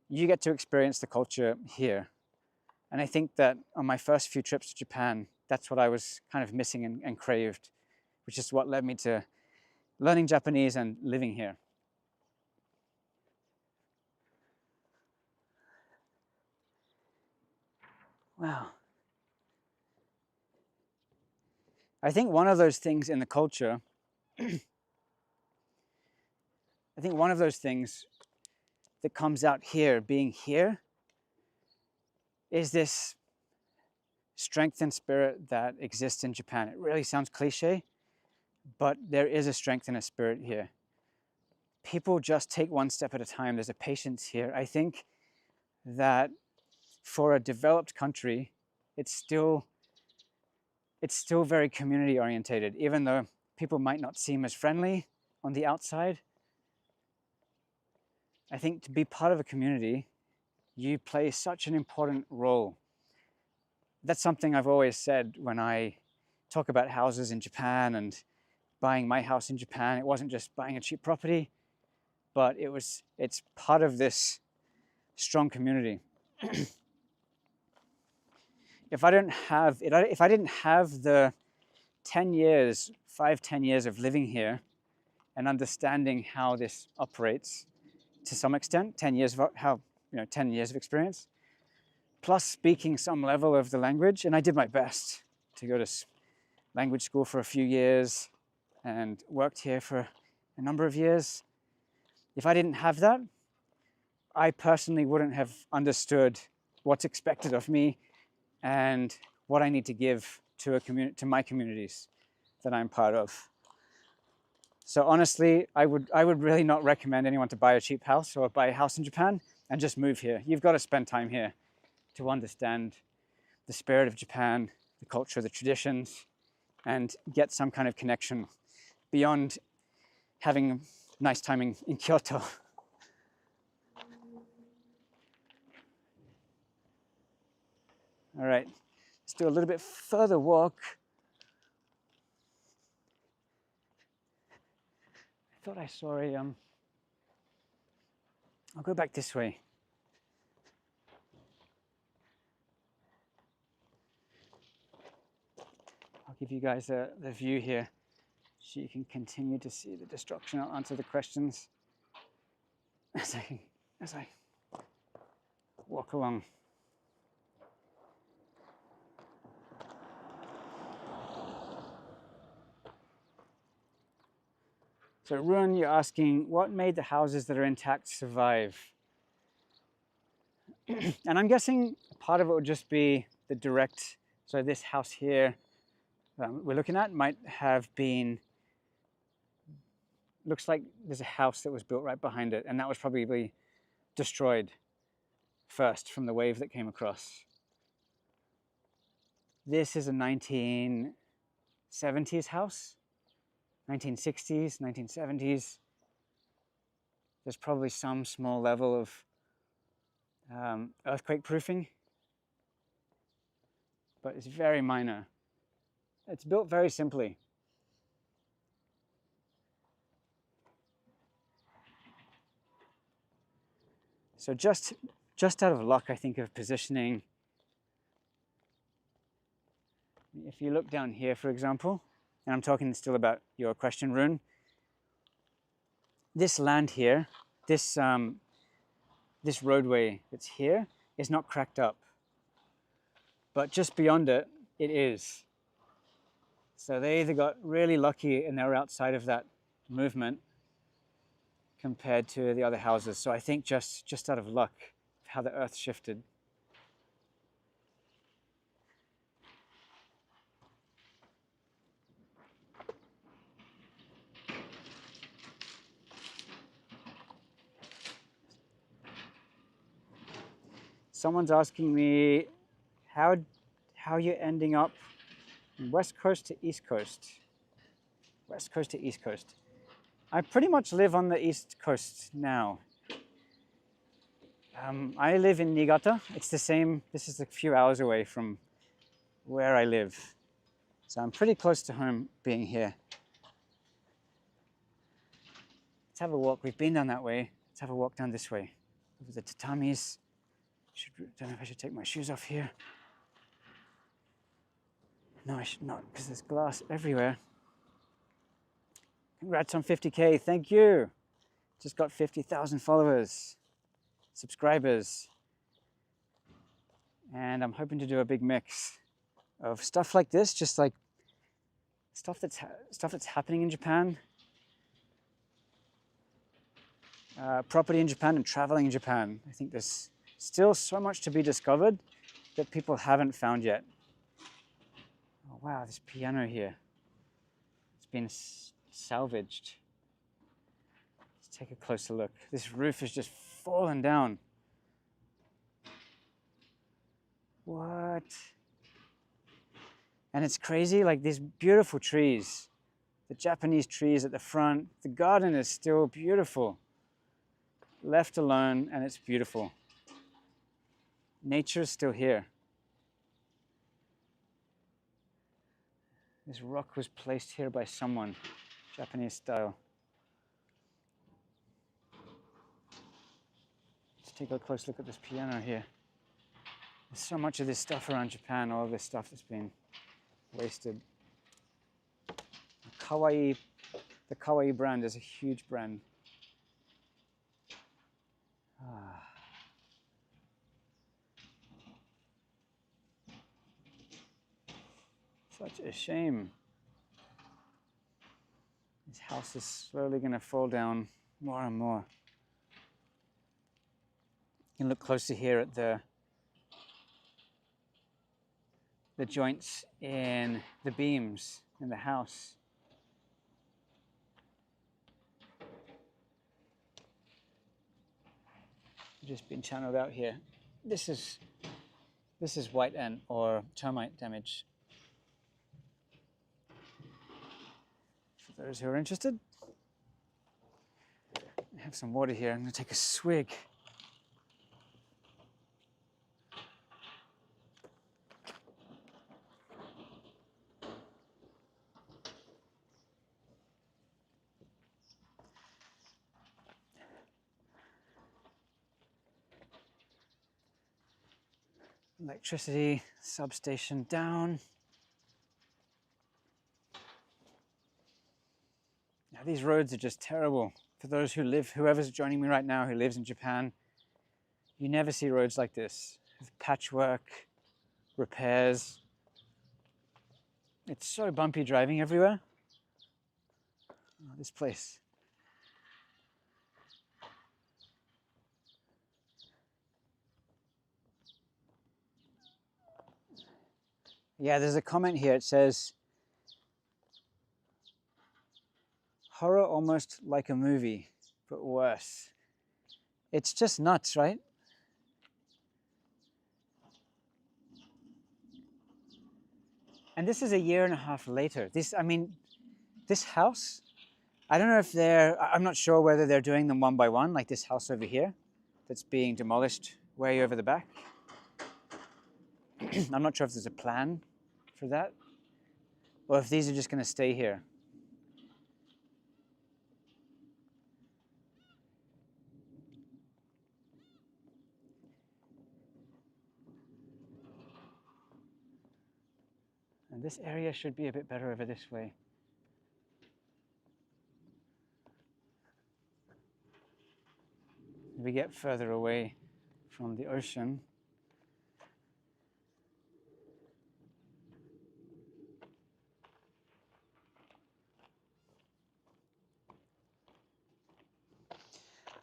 you get to experience the culture here. And I think that on my first few trips to Japan, that's what I was kind of missing and craved, which is what led me to learning Japanese and living here. Wow. I think one of those things in the culture, I think one of those things that comes out here, being here, is this strength and spirit that exists in Japan. It really sounds cliche, but there is a strength and a spirit here. People just take one step at a time. There's a patience here. I think that for a developed country, it's still very community orientated, even though people might not seem as friendly on the outside. I think to be part of a community, you play such an important role. That's something I've always said when I talk about houses in Japan and buying my house in Japan. It wasn't just buying a cheap property, but it's part of this strong community. If I didn't have the 10 years, 5-10 years of living here and understanding how this operates to some extent, 10 years of experience, plus speaking some level of the language, and I did my best to go to language school for a few years and worked here for a number of years. If I didn't have that, I personally wouldn't have understood what's expected of me and what I need to give to my communities that I'm part of. So honestly, I would really not recommend anyone to buy a cheap house or buy a house in Japan and just move here. You've got to spend time here to understand the spirit of Japan, the culture, the traditions, and get some kind of connection beyond having a nice time in Kyoto. All right, let's do a little bit further walk. I thought I saw I'll go back this way. I'll give you guys the view here so you can continue to see the destruction. I'll answer the questions as I walk along. So Ruan, you're asking, what made the houses that are intact survive? And I'm guessing part of it would just be the direct, so this house here we're looking at might have been, looks like there's a house that was built right behind it, and that was probably destroyed first from the wave that came across. This is a 1970s house. 1960s, 1970s. There's probably some small level of earthquake proofing, but it's very minor. It's built very simply. So just out of luck, I think, of positioning. If you look down here, for example, and I'm talking still about your question, Rune. This land here, this roadway that's here is not cracked up, but just beyond it, it is. So they either got really lucky and they were outside of that movement compared to the other houses. So I think just out of luck, how the earth shifted. Someone's asking me how you're ending up West Coast to East Coast. West Coast to East Coast. I pretty much live on the East Coast now. I live in Niigata. It's the same, this is a few hours away from where I live. So I'm pretty close to home being here. Let's have a walk. We've been down that way. Let's have a walk down this way. Over the tatamis. Don't know if I should take my shoes off here. No, I should not, because there's glass everywhere. Congrats on 50K, thank you. Just got 50,000 followers, subscribers. And I'm hoping to do a big mix of stuff like this, just like stuff that's happening in Japan, property in Japan and traveling in Japan. I think there's still so much to be discovered that people haven't found yet. Oh wow, this piano here. It's been salvaged. Let's take a closer look. This roof is just fallen down. What? And it's crazy, like these beautiful trees, the Japanese trees at the front, the garden is still beautiful. left alone, and it's beautiful. Nature is still here. This rock was placed here by someone, Japanese style. Let's take a close look at this piano here. There's so much of this stuff around Japan, all of this stuff that's been wasted. Kawaii, the Kawaii brand is a huge brand. Such a shame. This house is slowly going to fall down more and more. You can look closer here at the joints in the beams in the house. Just been channeled out here. This is white ant or termite damage. For those who are interested, I have some water here. I'm going to take a swig. Electricity substation down. Now these roads are just terrible. For those who live, whoever's joining me right now who lives in Japan, you never see roads like this. With patchwork, repairs. It's so bumpy driving everywhere. Oh, this place. Yeah, there's a comment here. It says, horror almost like a movie, but worse. It's just nuts, right? And this is a year and a half later. This house, I don't know if I'm not sure whether they're doing them one by one, like this house over here, that's being demolished way over the back. I'm not sure if there's a plan for that, or if these are just going to stay here. And this area should be a bit better over this way. We get further away from the ocean.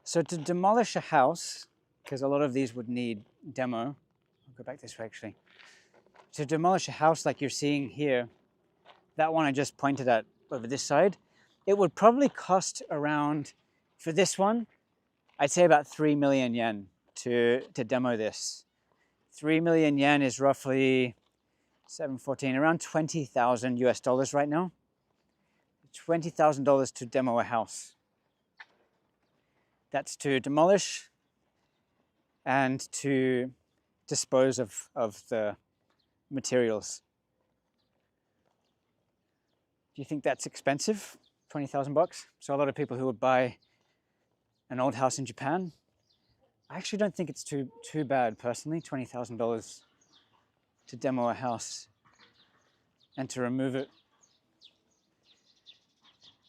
So to demolish a house, because a lot of these would need demo, I'll go back this way actually. To demolish a house like you're seeing here, that one I just pointed at over this side, it would probably cost around, for this one, I'd say about 3 million yen to demo this. 3 million yen is roughly 714, around 20,000 US dollars right now. $20,000 to demo a house. That's to demolish and to dispose of the materials. Do you think that's expensive? 20,000 bucks? So a lot of people who would buy an old house in Japan, I actually don't think it's too bad personally, $20,000 to demo a house and to remove it.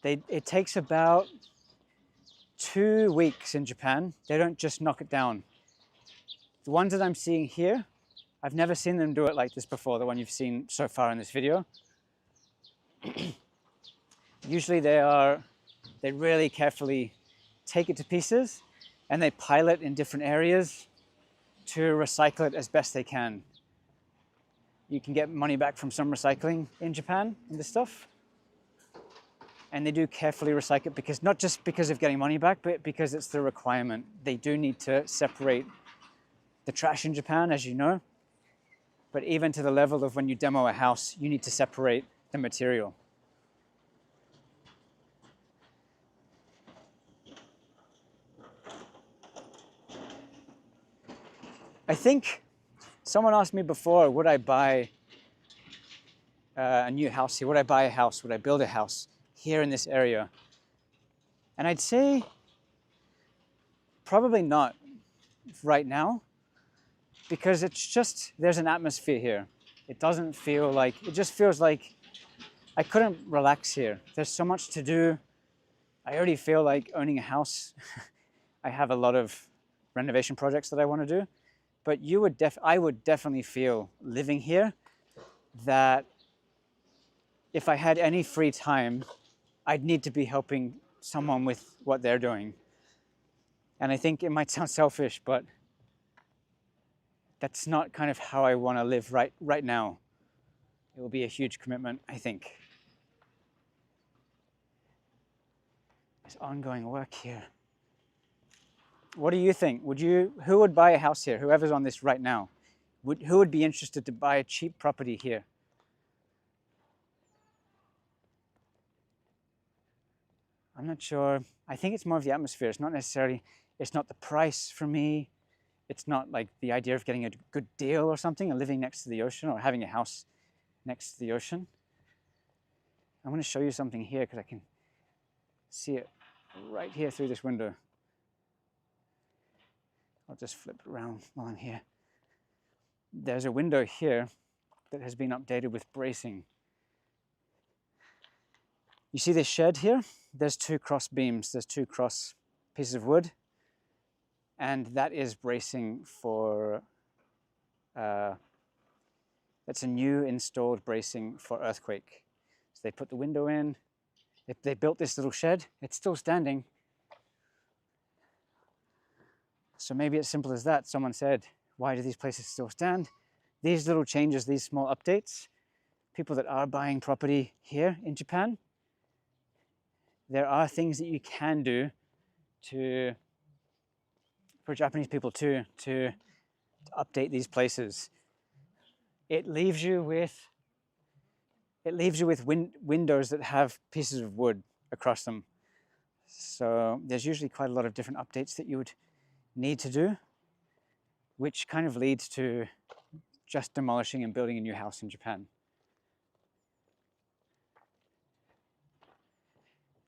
It takes about 2 weeks in Japan. They don't just knock it down. The ones that I'm seeing here, I've never seen them do it like this before, the one you've seen so far in this video. Usually they really carefully take it to pieces and they pile it in different areas to recycle it as best they can. You can get money back from some recycling in Japan in this stuff. And they do carefully recycle it, because not just because of getting money back, but because it's the requirement. They do need to separate the trash in Japan, as you know. But even to the level of when you demo a house, you need to separate the material. I think someone asked me before, would I buy a new house here? Would I buy a house? Would I build a house here in this area? And I'd say probably not right now, because it's just, there's an atmosphere here. It doesn't feel like, it just feels like I couldn't relax here. There's so much to do. I already feel like owning a house. I have a lot of renovation projects that I want to do, but I would definitely feel living here that if I had any free time, I'd need to be helping someone with what they're doing. And I think it might sound selfish, but that's not kind of how I want to live right now. It will be a huge commitment, I think. There's ongoing work here. What do you think? Who would buy a house here? Whoever's on this right now, who would be interested to buy a cheap property here? I'm not sure. I think it's more of the atmosphere. It's not necessarily, it's not the price for me. It's not like the idea of getting a good deal or something, or living next to the ocean, or having a house next to the ocean. I'm going to show you something here because I can see it right here through this window. I'll just flip it around while I'm here. There's a window here that has been updated with bracing. You see this shed here? There's two cross beams, there's two cross pieces of wood, and that is bracing for, that's a new installed bracing for earthquake. So they put the window in, they built this little shed, it's still standing. So maybe it's simple as that. Someone said, why do these places still stand? These little changes, these small updates, people that are buying property here in Japan, there are things that you can do for Japanese people too, to update these places. It leaves you with windows that have pieces of wood across them. So there's usually quite a lot of different updates that you would need to do, which kind of leads to just demolishing and building a new house in Japan.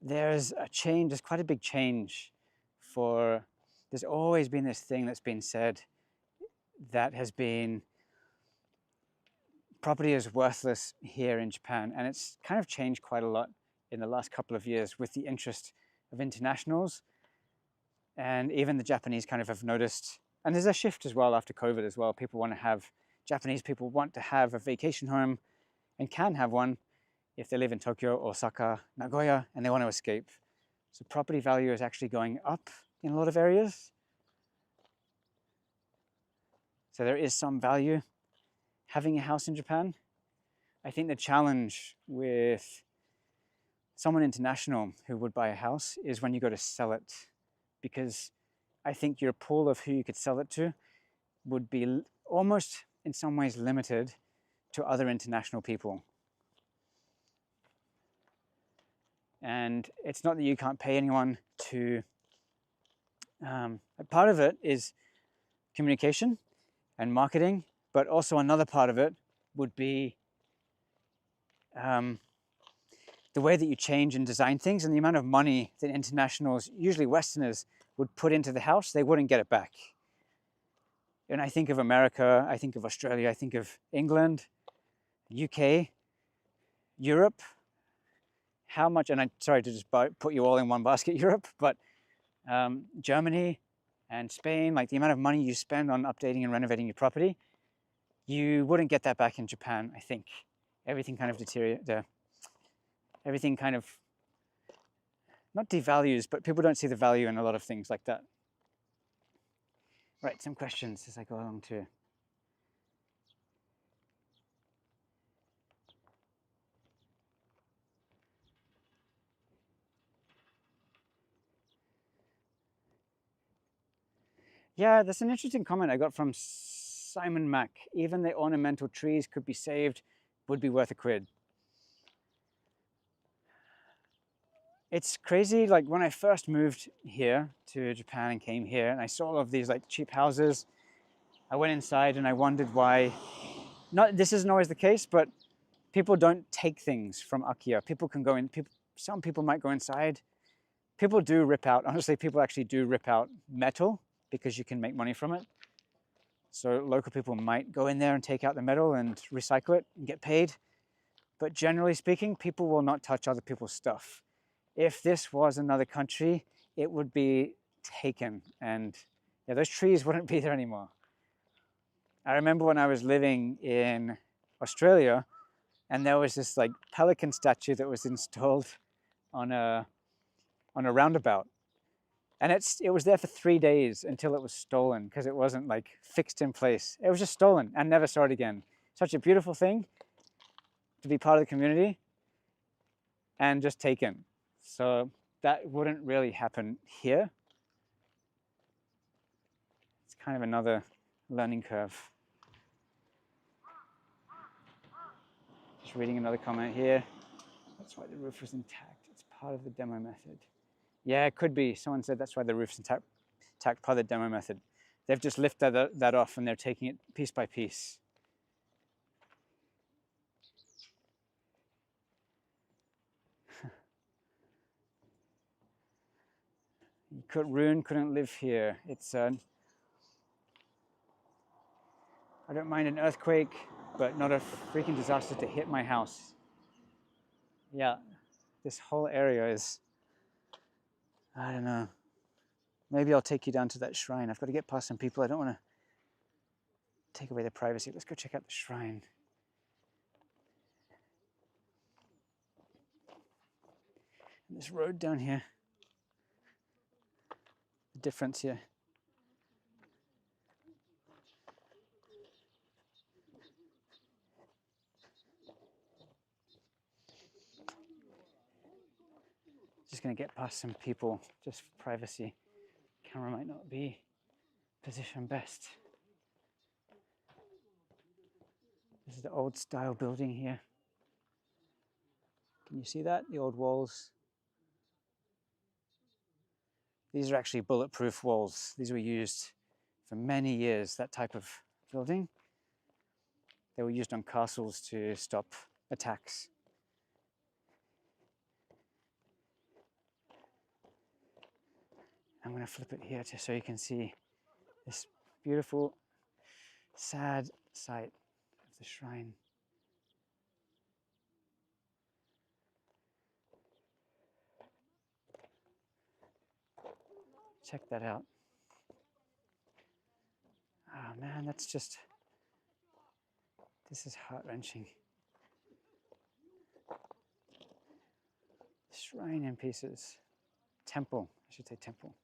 There's a change, there's quite a big change there's always been this thing that's been said that has been, property is worthless here in Japan, and it's kind of changed quite a lot in the last couple of years with the interest of internationals, and even the Japanese kind of have noticed, and there's a shift as well after COVID as well. Japanese people want to have a vacation home and can have one if they live in Tokyo, Osaka, Nagoya, and they want to escape. So property value is actually going up in a lot of areas. So there is some value having a house in Japan. I think the challenge with someone international who would buy a house is when you go to sell it, because I think your pool of who you could sell it to would be almost in some ways limited to other international people. And it's not that you can't pay anyone to, part of it is communication and marketing, but also another part of it would be the way that you change and design things, and the amount of money that internationals, usually Westerners, would put into the house, they wouldn't get it back. And I think of America, I think of Australia, I think of England, UK, Europe. How much, and I'm sorry to just put you all in one basket, Europe, but Germany and Spain, like the amount of money you spend on updating and renovating your property, you wouldn't get that back in Japan, I think. Everything kind of everything kind of, not devalues, but people don't see the value in a lot of things like that. Right, some questions as I go along too. Yeah, that's an interesting comment I got from Simon Mack. Even the ornamental trees could be saved, would be worth £1. It's crazy, like when I first moved here to Japan and came here and I saw all of these like cheap houses, I went inside and I wondered why, this isn't always the case, but people don't take things from IKEA. People can go in, some people might go inside. People do rip out, honestly, people actually do rip out metal because you can make money from it. So local people might go in there and take out the metal and recycle it and get paid. But generally speaking, people will not touch other people's stuff. If this was another country, it would be taken, and yeah, those trees wouldn't be there anymore. I remember when I was living in Australia, and there was this like pelican statue that was installed on a roundabout. And it was there for 3 days until it was stolen because it wasn't like fixed in place. It was just stolen and never saw it again. Such a beautiful thing to be part of the community and just taken. So that wouldn't really happen here. It's kind of another learning curve. Just reading another comment here. That's why the roof was intact. It's part of the demo method. Yeah, it could be. Someone said that's why the roof's intact, part of the demo method. They've just lifted that off and they're taking it piece by piece. Rune couldn't live here. It's I don't mind an earthquake, but not a freaking disaster to hit my house. Yeah, this whole area is, I don't know. Maybe I'll take you down to that shrine. I've got to get past some people. I don't want to take away their privacy. Let's go check out the shrine. And this road down here. The difference here. Just going to get past some people just for privacy. Camera might not be positioned best. This is the old style building here. Can you see that? The old walls. These are actually bulletproof walls. These were used for many years, that type of building. They were used on castles to stop attacks. I'm going to flip it here just so you can see this beautiful, sad sight of the shrine. Check that out. Oh man, that's just, this is heart-wrenching. Shrine in pieces. Temple, I should say temple.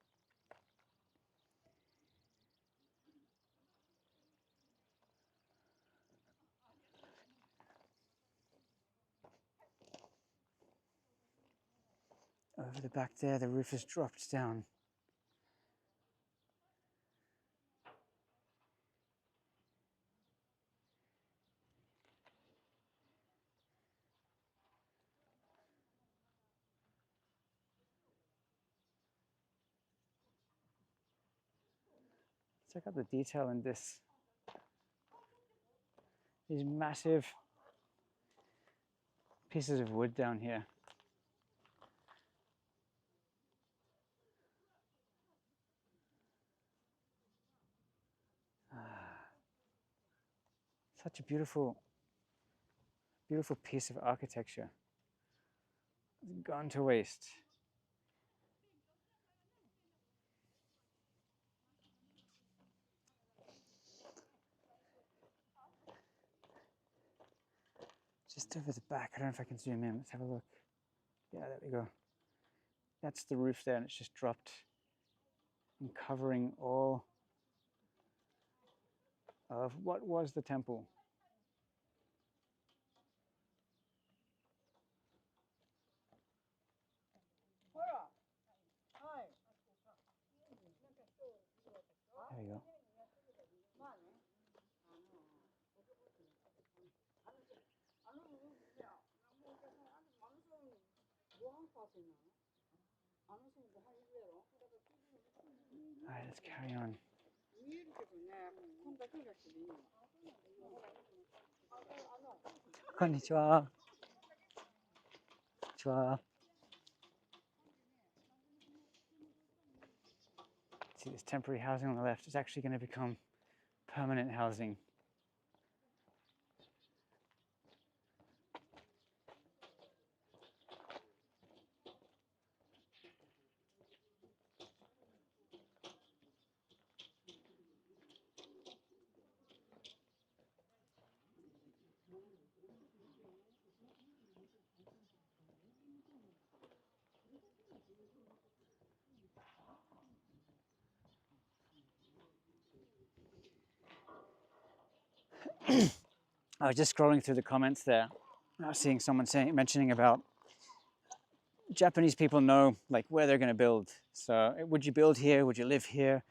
Over the back there, the roof has dropped down. Check out the detail in this. These massive pieces of wood down here. Such a beautiful, beautiful piece of architecture. It's gone to waste. Just over the back, I don't know if I can zoom in. Let's have a look. Yeah, there we go. That's the roof there, and it's just dropped and covering all of what was the temple. There we go. All right, let's carry on. こんにちは。こんにちは。See, this temporary housing on the left is actually going to become permanent housing. I was just scrolling through the comments there. I was seeing someone mentioning about Japanese people know like where they're going to build. So would you build here? Would you live here?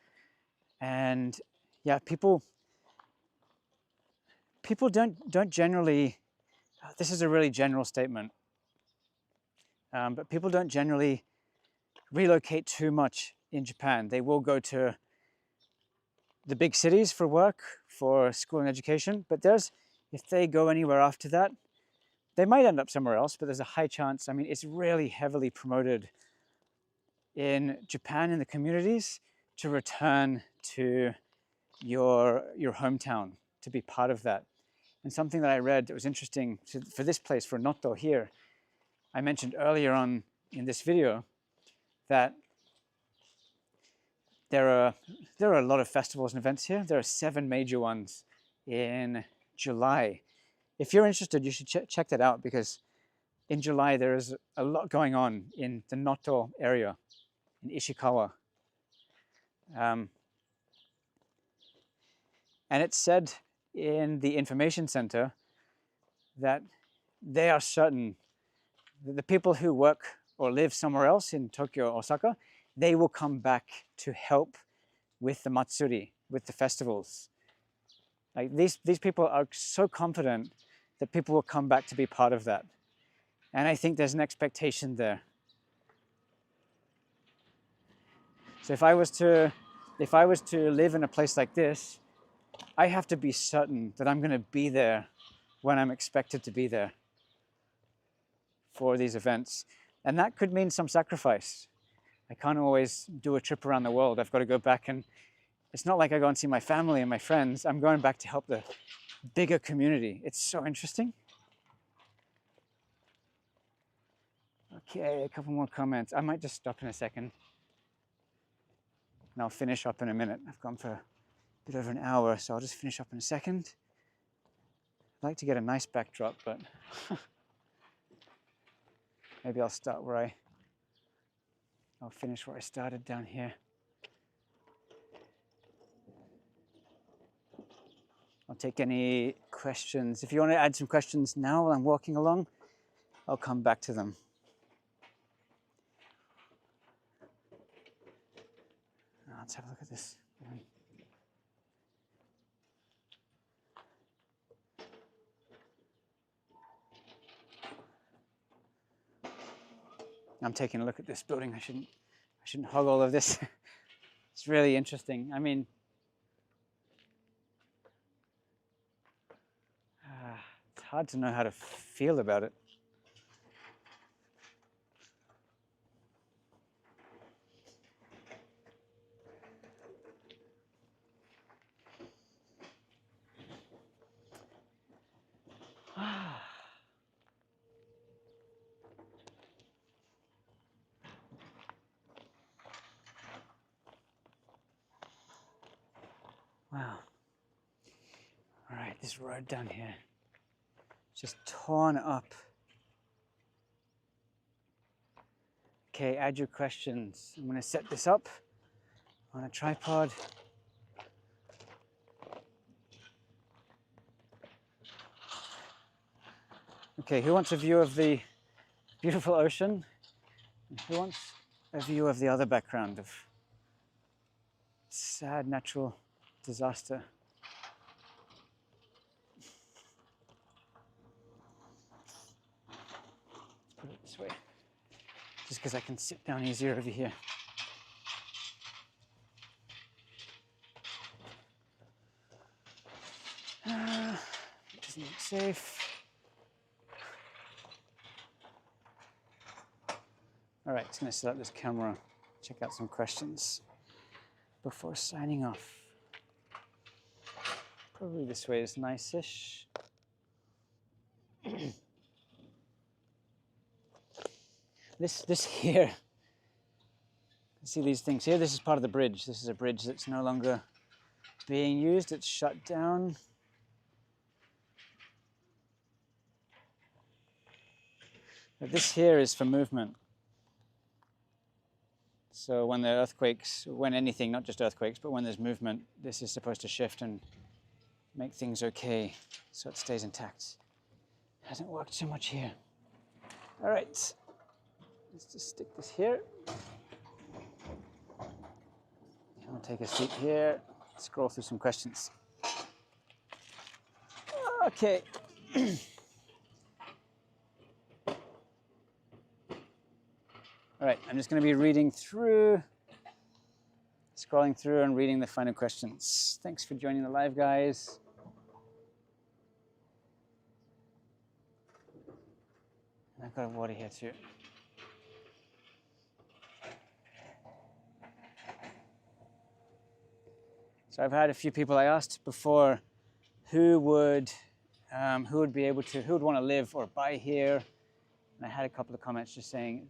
And yeah, people don't generally. This is a really general statement, but people don't generally relocate too much in Japan. They will go to the big cities for work, for school and education. But if they go anywhere after that, they might end up somewhere else, but there's a high chance. I mean, it's really heavily promoted in Japan in the communities to return to your hometown, to be part of that. And something that I read that was interesting for this place, for Noto here, I mentioned earlier on in this video that there are a lot of festivals and events here. There are 7 major ones in July. If you're interested, you should check that out, because in July there is a lot going on in the Noto area, in Ishikawa. And it's said in the information center that they are certain that the people who work or live somewhere else in Tokyo or Osaka, they will come back to help with the matsuri, with the festivals. Like these people are so confident that people will come back to be part of that. And I think there's an expectation there. So if I was to live in a place like this, I have to be certain that I'm going to be there when I'm expected to be there for these events. And that could mean some sacrifice. I can't always do a trip around the world. I've got to go back, and it's not like I go and see my family and my friends. I'm going back to help the bigger community. It's so interesting. Okay, a couple more comments. I might just stop in a second, and I'll finish up in a minute. I've gone for a bit over an hour, so I'll just finish up in a second. I'd like to get a nice backdrop, but maybe I'll start I'll finish where I started down here. I'll take any questions. If you want to add some questions now while I'm walking along, I'll come back to them. Let's have a look at this. I'm taking a look at this building. I shouldn't hog all of this. It's really interesting. I mean, it's hard to know how to feel about it. Wow. All right, this road down here, just torn up. Okay, add your questions. I'm going to set this up on a tripod. Okay, who wants a view of the beautiful ocean? And who wants a view of the other background of sad natural disaster? Let's put it this way, just because I can sit down easier over here. safe. All right, just gonna set up this camera, check out some questions before signing off. Probably this way is nice-ish. This here, see these things here? This is part of the bridge. This is a bridge that's no longer being used. It's shut down. But this here is for movement. So when there are earthquakes, when anything, not just earthquakes, but when there's movement, this is supposed to shift and make things okay so it stays intact. Hasn't worked so much here. All right, let's just stick this here. I'll take a seat here, scroll through some questions. Okay. All right, I'm just going to be reading through, scrolling through and reading the final questions. Thanks for joining the live, guys. And I've got a water here too. So I've had a few people, I asked before, who would be able to, who would want to live or buy here? And I had a couple of comments just saying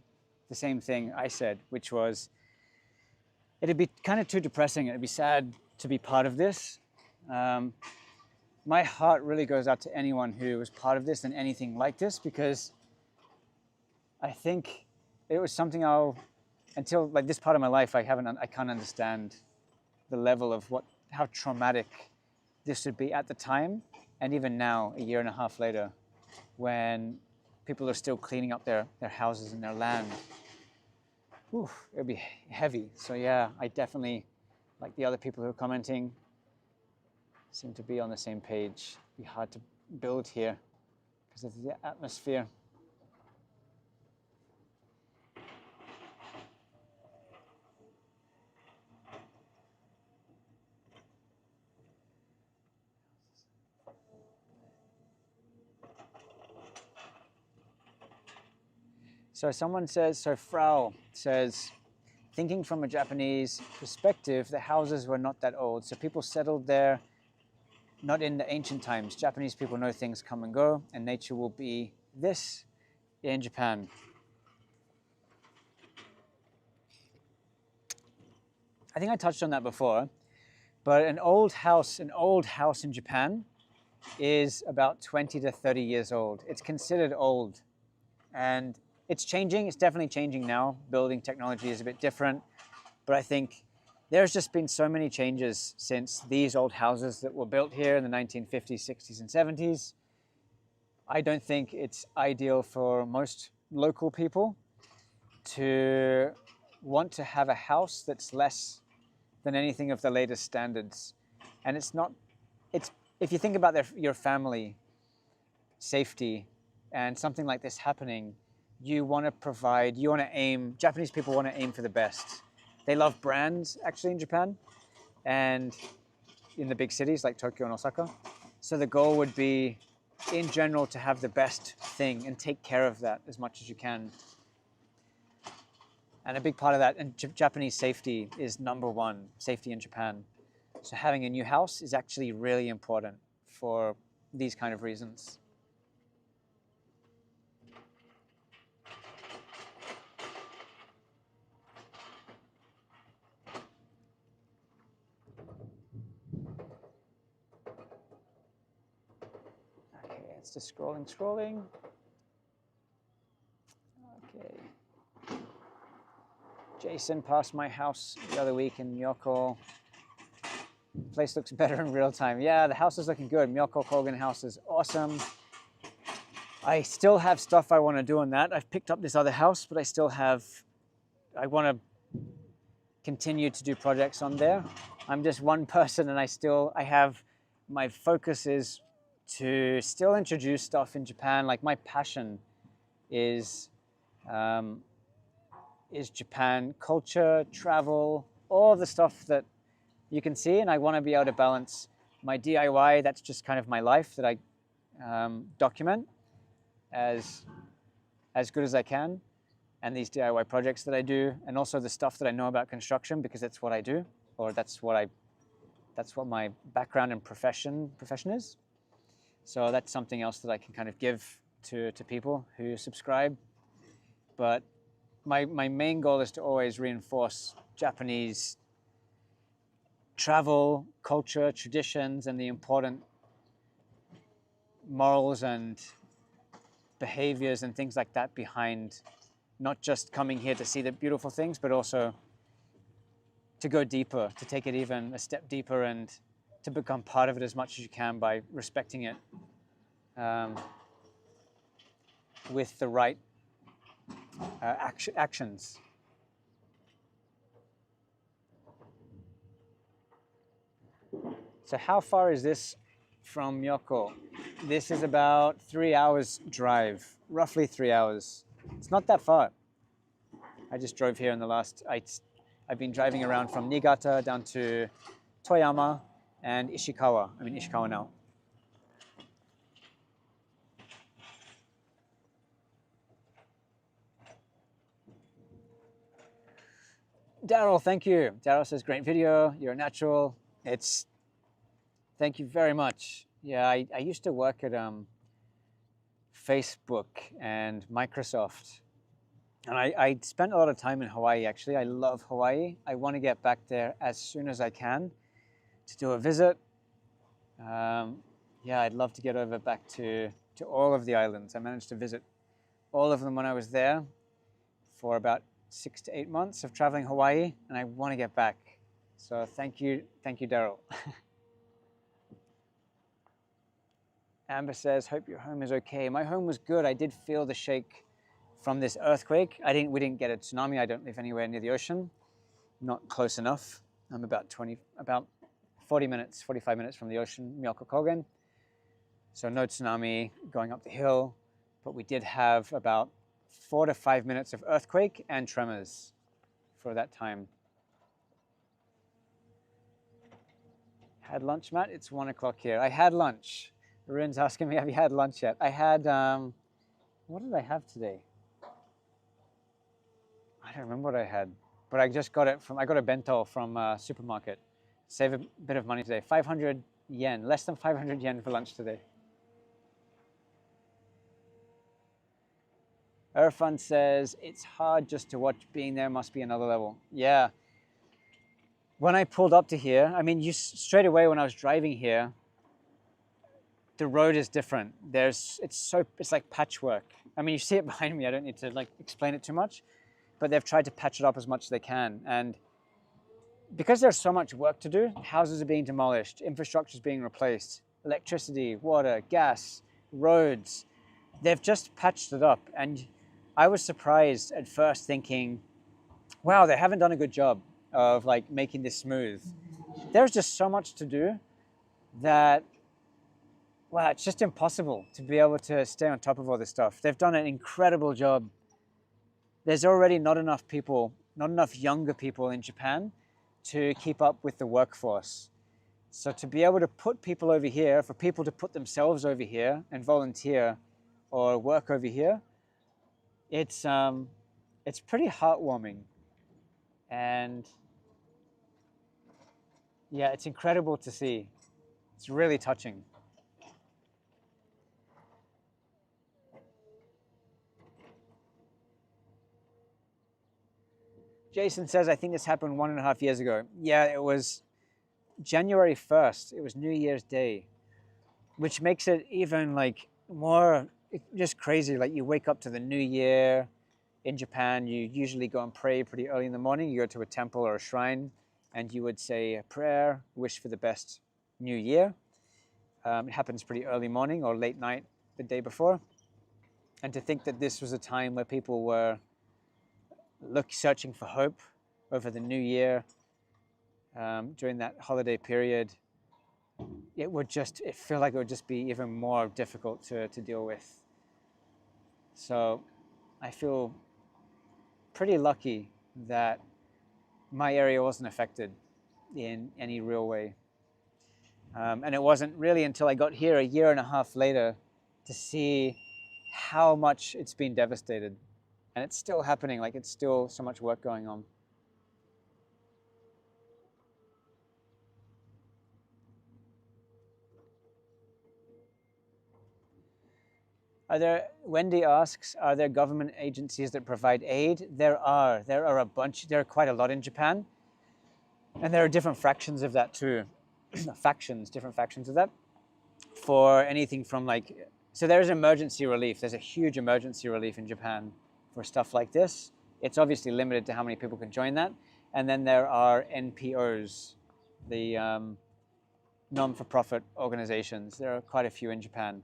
the same thing I said, which was, it'd be kind of too depressing. It'd be sad to be part of this. My heart really goes out to anyone who was part of this and anything like this, because I think it was something until like this part of my life, I can't understand the level of how traumatic this would be at the time, and even now, a year and a half later, when people are still cleaning up their houses and their land. Ooh, it would be heavy. So yeah, I definitely, like the other people who are commenting, seem to be on the same page. It'd be hard to build here because of the atmosphere. So someone says, so Frau says, thinking from a Japanese perspective, the houses were not that old. So people settled there, not in the ancient times. Japanese people know things come and go, and nature will be this in Japan. I think I touched on that before, but an old house in Japan is about 20 to 30 years old. It's considered old, and it's changing. It's definitely changing now. Building technology is a bit different, but I think there's just been so many changes since these old houses that were built here in the 1950s, 60s, and 70s. I don't think it's ideal for most local people to want to have a house that's less than anything of the latest standards. And if you think about your family safety and something like this happening, you want to aim, Japanese people want to aim for the best. They love brands actually in Japan and in the big cities like Tokyo and Osaka. So the goal would be in general to have the best thing and take care of that as much as you can. And a big part of that, and Japanese safety is number one, safety in Japan. So having a new house is actually really important for these kind of reasons. It's just scrolling. Okay. Jason passed my house the other week in Miyoko. The place looks better in real time. Yeah, the house is looking good. Miyoko Kogan house is awesome. I still have stuff I want to do on that. I've picked up this other house, but I want to continue to do projects on there. I'm just one person, and my focus is to still introduce stuff in Japan. Like my passion is Japan culture, travel, all the stuff that you can see, and I want to be able to balance my DIY. That's just kind of my life that I document as good as I can, and these DIY projects that I do, and also the stuff that I know about construction, because that's what I do, or that's what my background and profession is. So that's something else that I can kind of give to people who subscribe. But my main goal is to always reinforce Japanese travel, culture, traditions, and the important morals and behaviors and things like that behind not just coming here to see the beautiful things, but also to go deeper, to take it even a step deeper, and to become part of it as much as you can by respecting it with the right actions. So how far is this from Miyako? This is about 3 hours drive, roughly 3 hours. It's not that far. I just drove here in the last, I've been driving around from Niigata down to Toyama and Ishikawa. I'm in Ishikawa now. Daryl, thank you. Daryl says, great video. You're a natural. Thank you very much. Yeah, I used to work at Facebook and Microsoft. And I spent a lot of time in Hawaii, actually. I love Hawaii. I want to get back there as soon as I can to do a visit. Yeah, I'd love to get over back to all of the islands. I managed to visit all of them when I was there for about 6 to 8 months of traveling Hawaii, and I want to get back. So thank you, Daryl. Amber says, hope your home is okay. My home was good. I did feel the shake from this earthquake. We didn't get a tsunami. I don't live anywhere near the ocean, not close enough. I'm about 45 minutes from the ocean, Miyako Kogen. So no tsunami going up the hill, but we did have about 4 to 5 minutes of earthquake and tremors for that time. Had lunch, Matt? It's 1 o'clock here. I had lunch. Arun's asking me, have you had lunch yet? I had, what did I have today? I don't remember what I had, but I just got it I got a bento from a supermarket. Save a bit of money today. 500 yen, less than 500 yen for lunch today. Irfan says, it's hard just to watch. Being there must be another level. Yeah. When I pulled up to here, I mean, straight away when I was driving here, the road is different. It's like patchwork. I mean, you see it behind me. I don't need to like explain it too much, but they've tried to patch it up as much as they can. And because there's so much work to do, houses are being demolished, infrastructure is being replaced, electricity, water, gas, roads, they've just patched it up. And I was surprised at first thinking, wow, they haven't done a good job of like making this smooth. There's just so much to do that, wow, it's just impossible to be able to stay on top of all this stuff. They've done an incredible job. There's already not enough younger people in Japan to keep up with the workforce. So to be able to put people over here, for people to put themselves over here and volunteer or work over here, it's pretty heartwarming. And yeah, it's incredible to see. It's really touching. Jason says, I think this happened 1.5 years ago. Yeah, it was January 1st. It was New Year's Day, which makes it even like more just crazy. Like you wake up to the new year in Japan, you usually go and pray pretty early in the morning. You go to a temple or a shrine and you would say a prayer, wish for the best new year. It happens pretty early morning or late night the day before. And to think that this was a time where people were searching for hope over the new year during that holiday period, it feel like it would just be even more difficult to deal with. So I feel pretty lucky that my area wasn't affected in any real way. And it wasn't really until I got here a 1.5 years later to see how much it's been devastated. And it's still happening, like it's still so much work going on. Wendy asks, are there government agencies that provide aid? There are a bunch, there are quite a lot in Japan. And there are different fractions of that too. Different factions of that. For anything from like, so there's emergency relief. There's a huge emergency relief in Japan for stuff like this. It's obviously limited to how many people can join that. And then there are NPOs, the non-for-profit organizations. There are quite a few in Japan.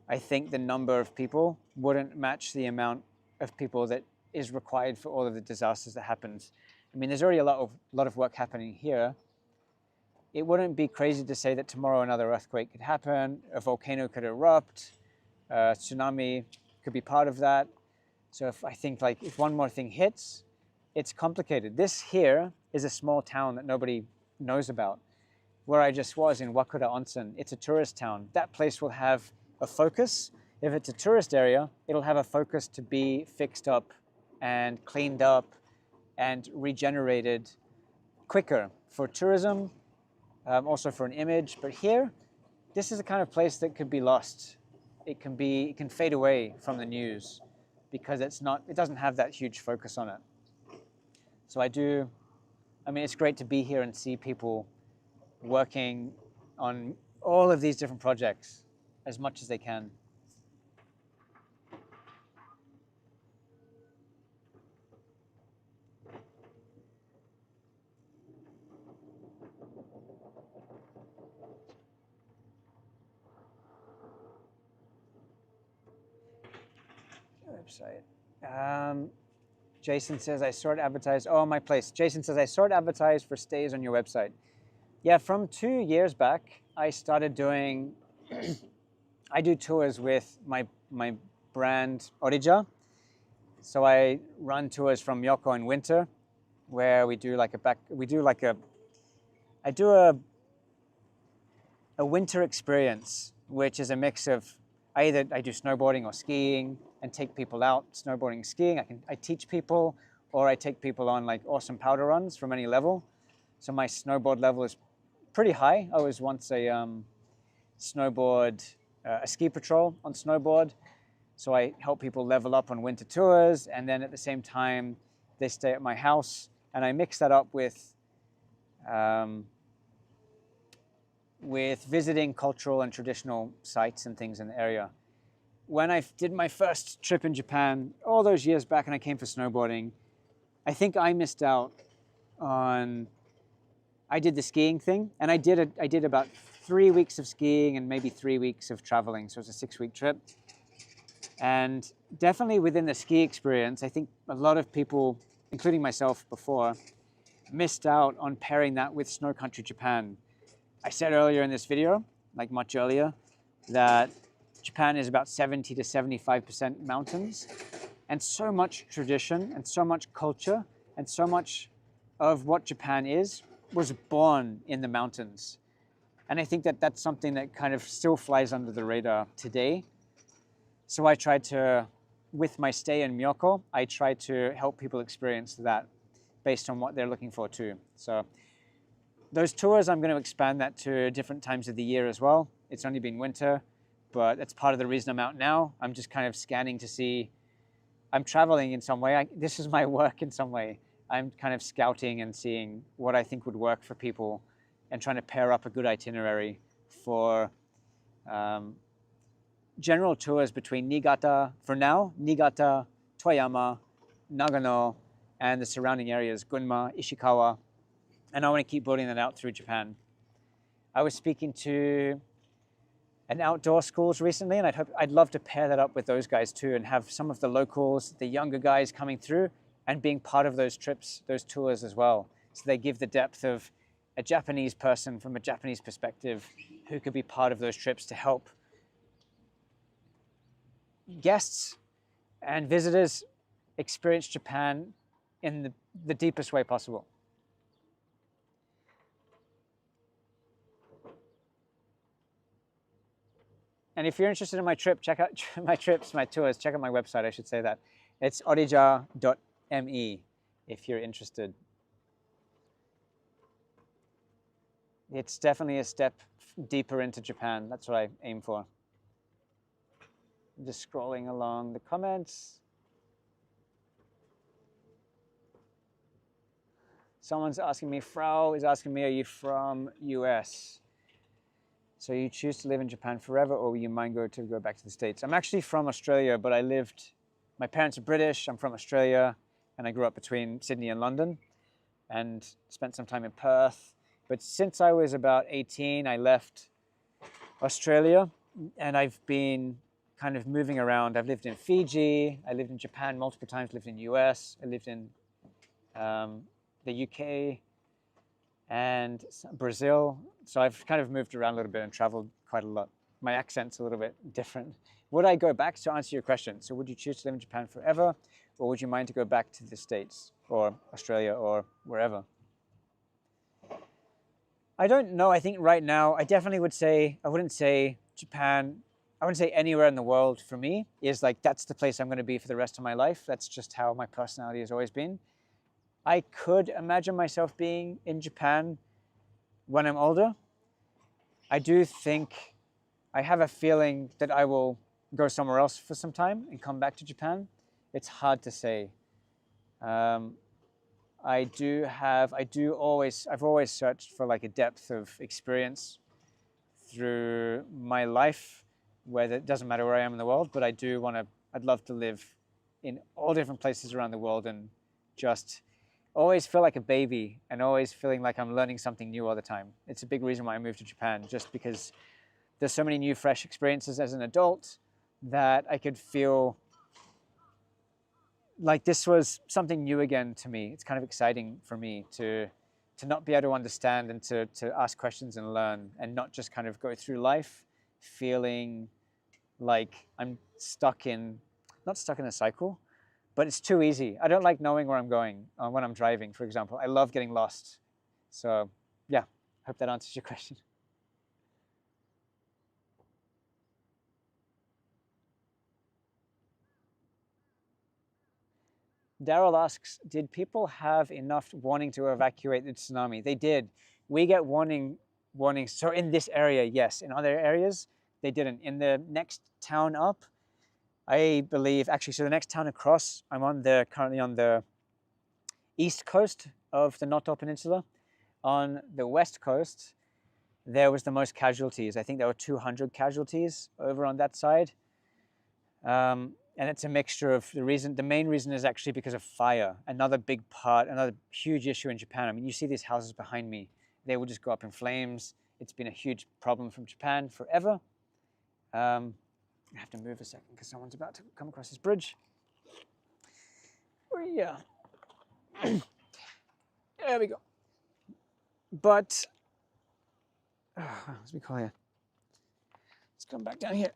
I think the number of people wouldn't match the amount of people that is required for all of the disasters that happens. I mean, there's already a lot of work happening here. It wouldn't be crazy to say that tomorrow another earthquake could happen, a volcano could erupt, a tsunami could be part of that. So I think if one more thing hits, it's complicated. This here is a small town that nobody knows about. Where I just was in Wakura Onsen, it's a tourist town. That place will have a focus. If it's a tourist area, it'll have a focus to be fixed up and cleaned up and regenerated quicker for tourism, also for an image. But here, this is the kind of place that could be lost. It can fade away from the news because it doesn't have that huge focus on it. So I mean, it's great to be here and see people working on all of these different projects as much as they can. Website. Jason says, I saw it advertised. Oh, my place. Jason says, I saw it advertised for stays on your website. Yeah, from 2 years back, I started doing, I do tours with my brand Orija. So I run tours from Miyoko in winter, where I do a winter experience, which is a mix of I do snowboarding or skiing and take people out snowboarding, skiing. I teach people, or I take people on like awesome powder runs from any level. So my snowboard level is pretty high. I was once a ski patrol on snowboard. So I help people level up on winter tours, and then at the same time, they stay at my house, and I mix that up with visiting cultural and traditional sites and things in the area. When I did my first trip in Japan all those years back and I came for snowboarding, I think I missed out on, I did the skiing thing, and I did about 3 weeks of skiing and maybe 3 weeks of traveling, so it was a 6-week trip. And definitely within the ski experience, I think a lot of people, including myself before, missed out on pairing that with snow country Japan. I said earlier in this video, like much earlier, that Japan is about 70 to 75% mountains, and so much tradition and so much culture and so much of what Japan was born in the mountains. And I think that that's something that kind of still flies under the radar today. So I tried to, with my stay in Miyoko, I tried to help people experience that based on what they're looking for too. So those tours, I'm going to expand that to different times of the year as well. It's only been winter, but that's part of the reason I'm out now. I'm just kind of scanning to see, I'm traveling in some way. This is my work in some way. I'm kind of scouting and seeing what I think would work for people and trying to pair up a good itinerary for general tours between Niigata, for now, Niigata, Toyama, Nagano, and the surrounding areas, Gunma, Ishikawa, and I want to keep building that out through Japan. I was speaking to an outdoor schools recently, and I'd love to pair that up with those guys too, and have some of the locals, the younger guys coming through and being part of those trips, those tours as well. So they give the depth of a Japanese person from a Japanese perspective who could be part of those trips to help guests and visitors experience Japan in the deepest way possible. And if you're interested in my trip, check out my trips, my tours, check out my website, I should say that. It's orija.me if you're interested. It's definitely a step deeper into Japan. That's what I aim for. I'm just scrolling along the comments. Someone's asking me, Frau is asking me, are you from US? So you choose to live in Japan forever, or you might go back to the States? I'm actually from Australia, but my parents are British, I'm from Australia, and I grew up between Sydney and London, and spent some time in Perth. But since I was about 18, I left Australia, and I've been kind of moving around. I've lived in Fiji, I lived in Japan multiple times, lived in US, I lived in the UK and Brazil. So I've kind of moved around a little bit and traveled quite a lot. My accent's a little bit different. Would I go back, to answer your question? So would you choose to live in Japan forever, or would you mind to go back to the States or Australia or wherever? I don't know. I think right now, I definitely would say, I wouldn't say Japan, I wouldn't say anywhere in the world for me is like, that's the place I'm going to be for the rest of my life. That's just how my personality has always been. I could imagine myself being in Japan when I'm older. I do think, I have a feeling that I will go somewhere else for some time and come back to Japan. It's hard to say. I've always searched for like a depth of experience through my life, where it doesn't matter where I am in the world, but I'd love to live in all different places around the world and just always feel like a baby and always feeling like I'm learning something new all the time. It's a big reason why I moved to Japan, just because there's so many new, fresh experiences as an adult that I could feel like this was something new again to me. It's kind of exciting for me to not be able to understand and to ask questions and learn, and not just kind of go through life feeling like I'm not stuck in a cycle, but it's too easy. I don't like knowing where I'm going when I'm driving, for example. I love getting lost. So yeah, hope that answers your question. Daryl asks, did people have enough warning to evacuate the tsunami? They did. We get warnings. So in this area, yes. In other areas, they didn't. In the next town up, I believe, actually, so the next town across, I'm currently on the east coast of the Noto Peninsula. On the west coast, there was the most casualties. I think there were 200 casualties over on that side. And it's a mixture of the main reason is actually because of fire. Another huge issue in Japan. I mean, you see these houses behind me, they will just go up in flames. It's been a huge problem from Japan forever. I have to move a second because someone's about to come across this bridge. Oh, yeah. There we go. But, as we call here, let's come back down here.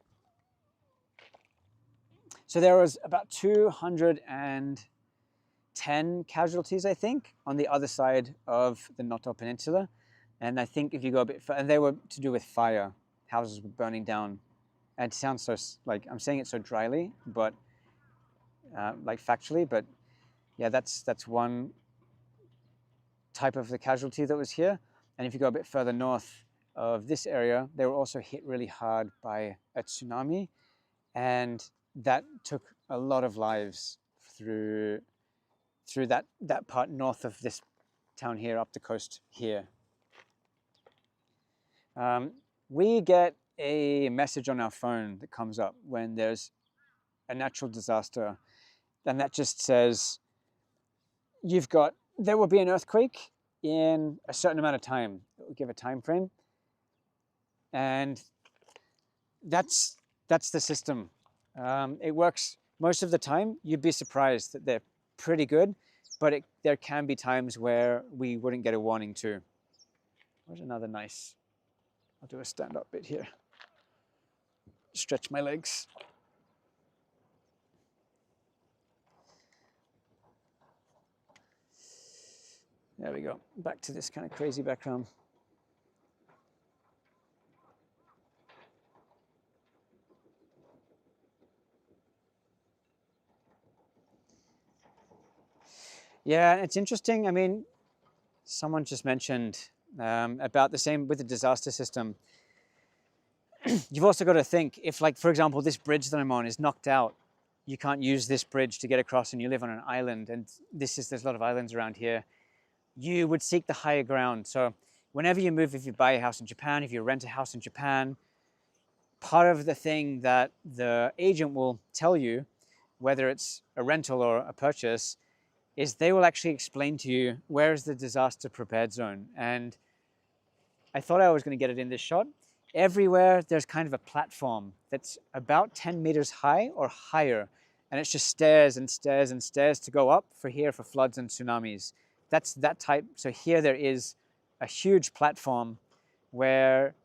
So there was about 210 casualties, I think, on the other side of the Noto Peninsula. And I think if you go a bit further, and they were to do with fire. Houses were burning down. And it sounds so, like, I'm saying it so dryly, but, like factually, but yeah, that's one type of the casualty that was here. And if you go a bit further north of this area, they were also hit really hard by a tsunami. And that took a lot of lives through that part north of this town here, up the coast here. We get a message on our phone that comes up when there's a natural disaster, and that just says, there will be an earthquake in a certain amount of time. It will give a time frame, and that's the system. It works most of the time. You'd be surprised that they're pretty good, but there can be times where we wouldn't get a warning too. Where's another nice, I'll do a stand-up bit here. Stretch my legs. There we go. Back to this kind of crazy background. Yeah, it's interesting. I mean, someone just mentioned about the same with the disaster system. You've also got to think if, like, for example, this bridge that I'm on is knocked out, you can't use this bridge to get across and you live on an island, and there's a lot of islands around here, you would seek the higher ground. So whenever you move, if you buy a house in Japan, if you rent a house in Japan, part of the thing that the agent will tell you, whether it's a rental or a purchase, is they will actually explain to you where is the disaster prepared zone. And I thought I was going to get it in this shot. Everywhere there's kind of a platform that's about 10 meters high or higher, and it's just stairs and stairs and stairs to go up for floods and tsunamis. That's that type. So here there is a huge platform where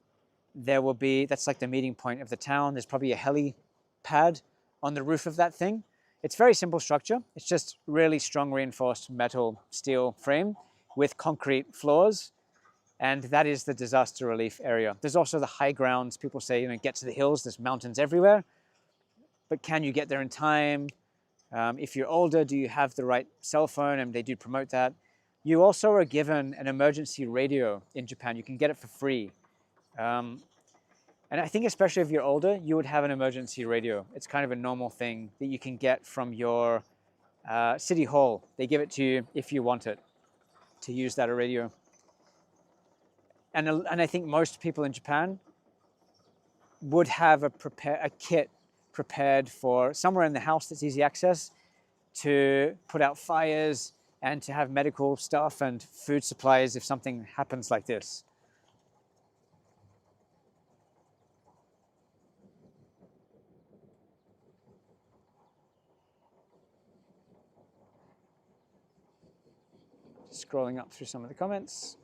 there will be, that's like the meeting point of the town. There's probably a helipad on the roof of that thing. It's very simple structure. It's just really strong reinforced metal steel frame with concrete floors. And that is the disaster relief area. There's also the high grounds. People say, you know, get to the hills, there's mountains everywhere. But can you get there in time? If you're older, do you have the right cell phone? And they do promote that. You also are given an emergency radio in Japan. You can get it for free. And I think especially if you're older, you would have an emergency radio. It's kind of a normal thing that you can get from your city hall. They give it to you if you want it, to use that radio. And I think most people in Japan would have a kit prepared for somewhere in the house that's easy access to put out fires and to have medical stuff and food supplies if something happens like this. Scrolling up through some of the comments.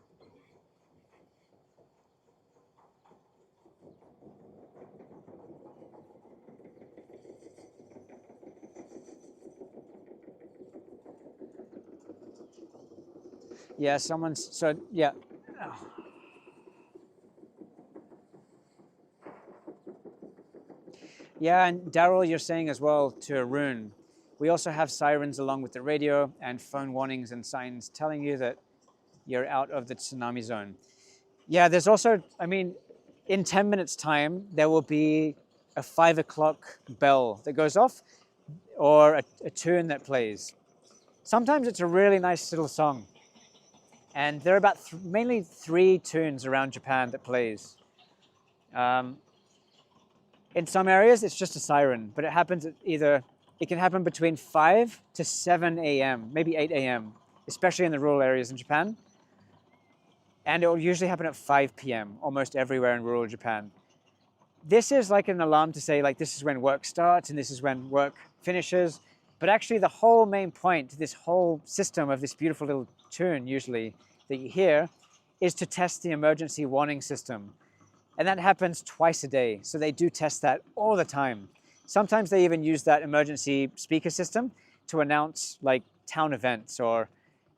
Yeah, yeah. Oh. Yeah, and Daryl, you're saying as well to Arun, we also have sirens along with the radio and phone warnings and signs telling you that you're out of the tsunami zone. Yeah, there's also, I mean, in 10 minutes time, there will be a 5 o'clock bell that goes off or a tune that plays. Sometimes it's a really nice little song. And there are about mainly 3 tunes around Japan that plays. In some areas, it's just a siren, but it happens at it can happen between 5 to 7 a.m., maybe 8 a.m., especially in the rural areas in Japan. And it will usually happen at 5 p.m. almost everywhere in rural Japan. This is like an alarm to say, like, this is when work starts and this is when work finishes. But actually the whole main point, this whole system of this beautiful little tune usually that you hear, is to test the emergency warning system. And that happens twice a day. So they do test that all the time. Sometimes they even use that emergency speaker system to announce like town events, or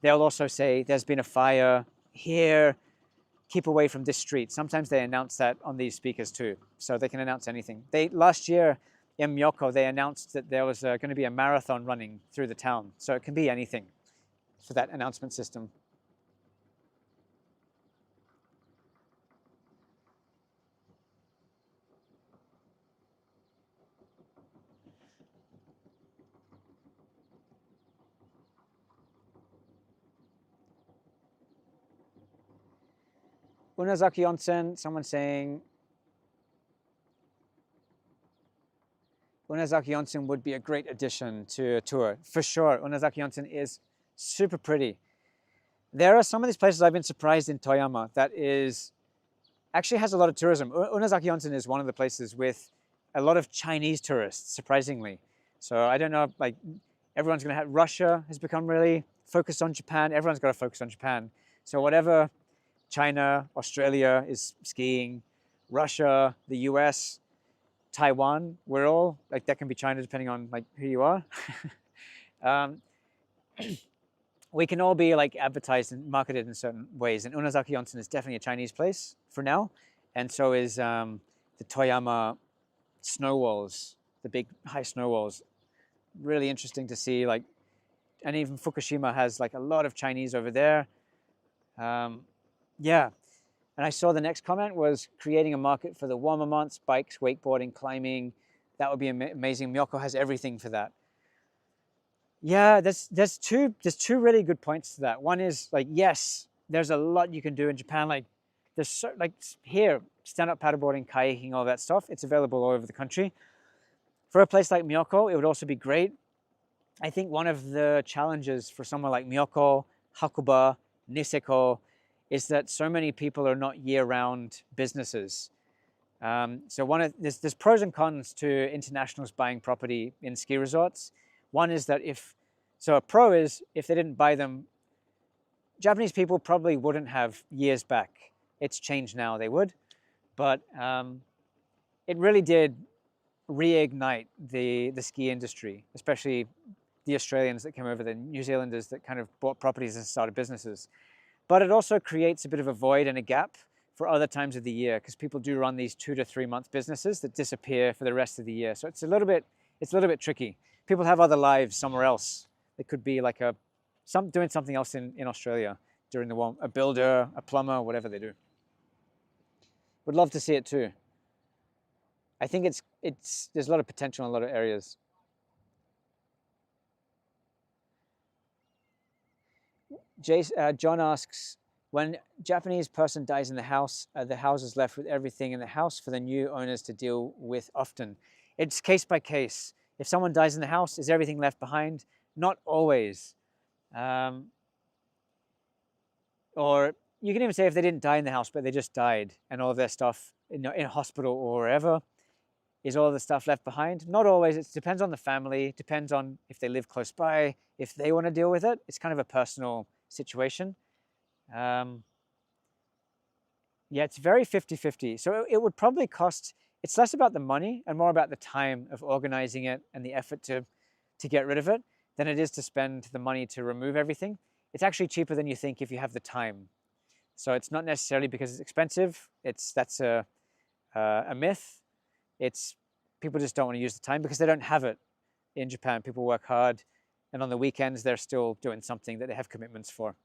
they'll also say there's been a fire here, keep away from this street. Sometimes they announce that on these speakers too. So they can announce anything. Last year in Myoko, they announced that there was going to be a marathon running through the town. So it can be anything for that announcement system. Unazaki Onsen, someone saying, Unazaki Onsen would be a great addition to a tour. For sure, Unazaki Onsen is super pretty. There are some of these places I've been surprised in Toyama that actually has a lot of tourism. Unazaki Onsen is one of the places with a lot of Chinese tourists, surprisingly. So I don't know, like everyone's gonna have, Russia has become really focused on Japan. Everyone's got to focus on Japan. So whatever China, Australia is skiing, Russia, the US, Taiwan, we're all, like that can be China depending on like who you are. We can all be like advertised and marketed in certain ways. And Unazaki Onsen is definitely a Chinese place for now. And so is the Toyama snow walls, the big high snow walls. Really interesting to see like and even Fukushima has like a lot of Chinese over there. Yeah. And I saw the next comment was creating a market for the warmer months, bikes, wakeboarding, climbing. That would be amazing. Miyako has everything for that. Yeah, there's two really good points to that. One is like, yes, there's a lot you can do in Japan. Like there's like here, stand-up paddleboarding, kayaking, all that stuff. It's available all over the country. For a place like Miyako, it would also be great. I think one of the challenges for somewhere like Miyako, Hakuba, Niseko, is that so many people are not year-round businesses. So there's pros and cons to internationals buying property in ski resorts. One is that a pro is if they didn't buy them, Japanese people probably wouldn't have years back. It's changed now, they would. But it really did reignite the ski industry, especially the Australians that came over, the New Zealanders that kind of bought properties and started businesses. But it also creates a bit of a void and a gap for other times of the year, because people do run these 2 to 3 month businesses that disappear for the rest of the year. So it's a little bit tricky. People have other lives somewhere else. It could be like doing something else in Australia during the warm, a builder, a plumber, whatever they do. Would love to see it too. I think there's a lot of potential in a lot of areas. John asks, when a Japanese person dies in the house is left with everything in the house for the new owners to deal with often. It's case by case. If someone dies in the house, is everything left behind? Not always. Or you can even say if they didn't die in the house, but they just died and all of their stuff in a hospital or wherever, is all the stuff left behind? Not always. It depends on the family, depends on if they live close by, if they want to deal with it. It's kind of a personal situation. Yeah, it's very 50-50. So it would probably cost, it's less about the money and more about the time of organizing it and the effort to get rid of it than it is to spend the money to remove everything. It's actually cheaper than you think if you have the time. So it's not necessarily because it's expensive. That's a myth. It's people just don't want to use the time because they don't have it in Japan. People work hard, and on the weekends they're still doing something that they have commitments for.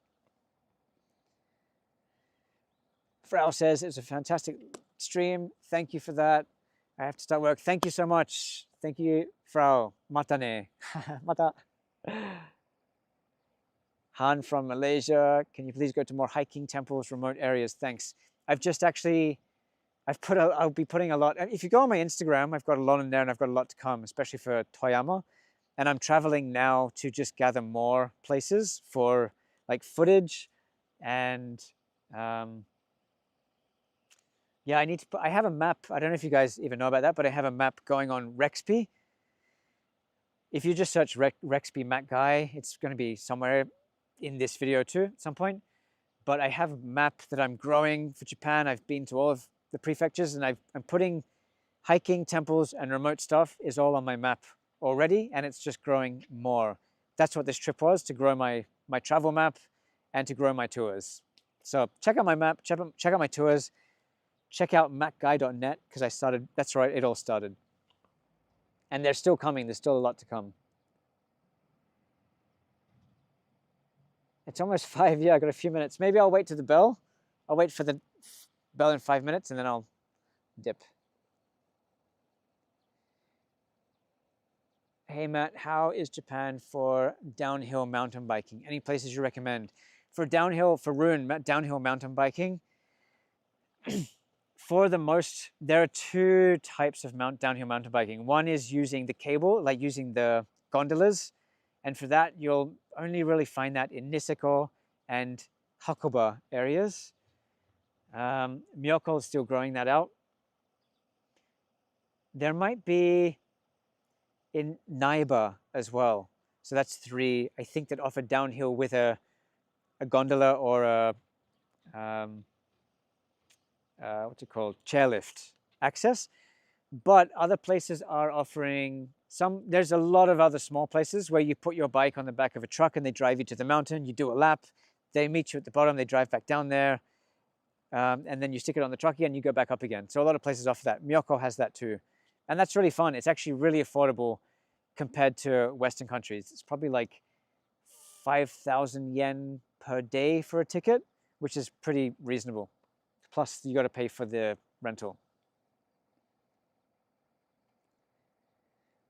Frau says it's a fantastic stream. Thank you for that. I have to start work. Thank you so much. Thank you, Frau. Mata ne. Mata. Han from Malaysia. Can you please go to more hiking, temples, remote areas? Thanks. I'll be putting a lot. If you go on my Instagram, I've got a lot in there and I've got a lot to come, especially for Toyama. And I'm traveling now to just gather more places for like footage and yeah, I have a map. I don't know if you guys even know about that, but I have a map going on Rexby. If you just search Rexby map guy, it's going to be somewhere in this video too at some point. But I have a map that I'm growing for Japan. I've been to all of the prefectures and I'm putting hiking, temples, and remote stuff is all on my map already, and it's just growing more. That's what this trip was, to grow my travel map and to grow my tours. So check out my map, check out my tours, check out macguy.net because that's right, it all started. And they're still coming, there's still a lot to come. It's almost 5, yeah, I got a few minutes. Maybe I'll wait to the bell. I'll wait for the bell in 5 minutes and then I'll dip. Hey Matt, how is Japan for downhill mountain biking? Any places you recommend? For Rune, downhill mountain biking, there are 2 types of downhill mountain biking. One is using the cable, like using the gondolas. And for that, you'll only really find that in Niseko and Hakuba areas. Miyako is still growing that out. There might be in Naiba as well. So that's 3, I think, that offer downhill with a gondola or a, what's it called, chairlift access. But other places are offering there's a lot of other small places where you put your bike on the back of a truck and they drive you to the mountain, you do a lap, they meet you at the bottom, they drive back down there, and then you stick it on the truck again, you go back up again. So a lot of places offer that. Miyako has that too. And that's really fun. It's actually really affordable compared to Western countries. It's probably like 5,000 yen per day for a ticket, which is pretty reasonable. Plus, you got to pay for the rental.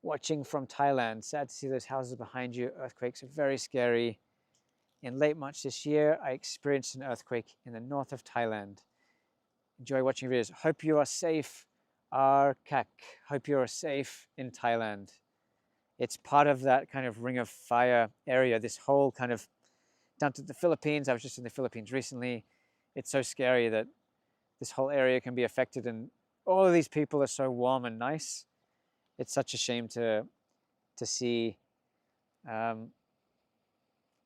Watching from Thailand. Sad to see those houses behind you. Earthquakes are very scary. In late March this year, I experienced an earthquake in the north of Thailand. Enjoy watching videos. Hope you are safe, Arkak. Hope you are safe in Thailand. It's part of that kind of ring of fire area, this whole kind of down to the Philippines. I was just in the Philippines recently. It's so scary that this whole area can be affected, and all of these people are so warm and nice. It's such a shame to see.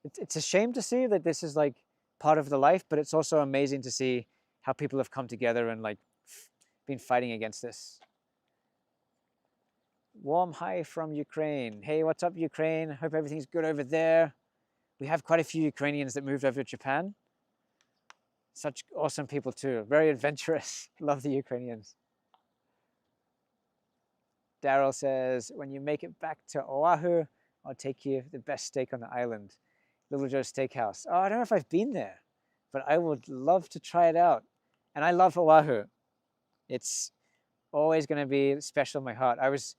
It's a shame to see that this is like part of the life, but it's also amazing to see how people have come together and like been fighting against this. Warm hi from Ukraine. Hey, what's up, Ukraine? Hope everything's good over there. We have quite a few Ukrainians that moved over to Japan. Such awesome people too. Very adventurous. Love the Ukrainians. Daryl says, when you make it back to Oahu, I'll take you the best steak on the island. Little Joe's Steakhouse. Oh, I don't know if I've been there, but I would love to try it out. And I love Oahu. It's always going to be special in my heart. I don't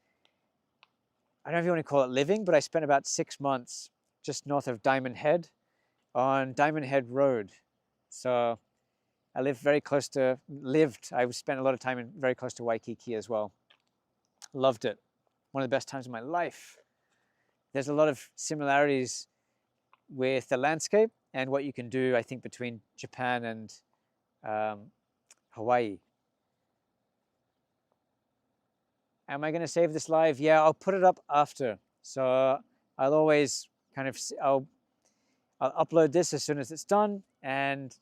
know if you want to call it living, but I spent about 6 months just north of Diamond Head on Diamond Head Road. So I I spent a lot of time very close to Waikiki as well. Loved it. One of the best times of my life. There's a lot of similarities with the landscape and what you can do, I think, between Japan and Hawaii. Am I going to save this live? Yeah, I'll put it up after. So I'll always I'll upload this as soon as it's done, and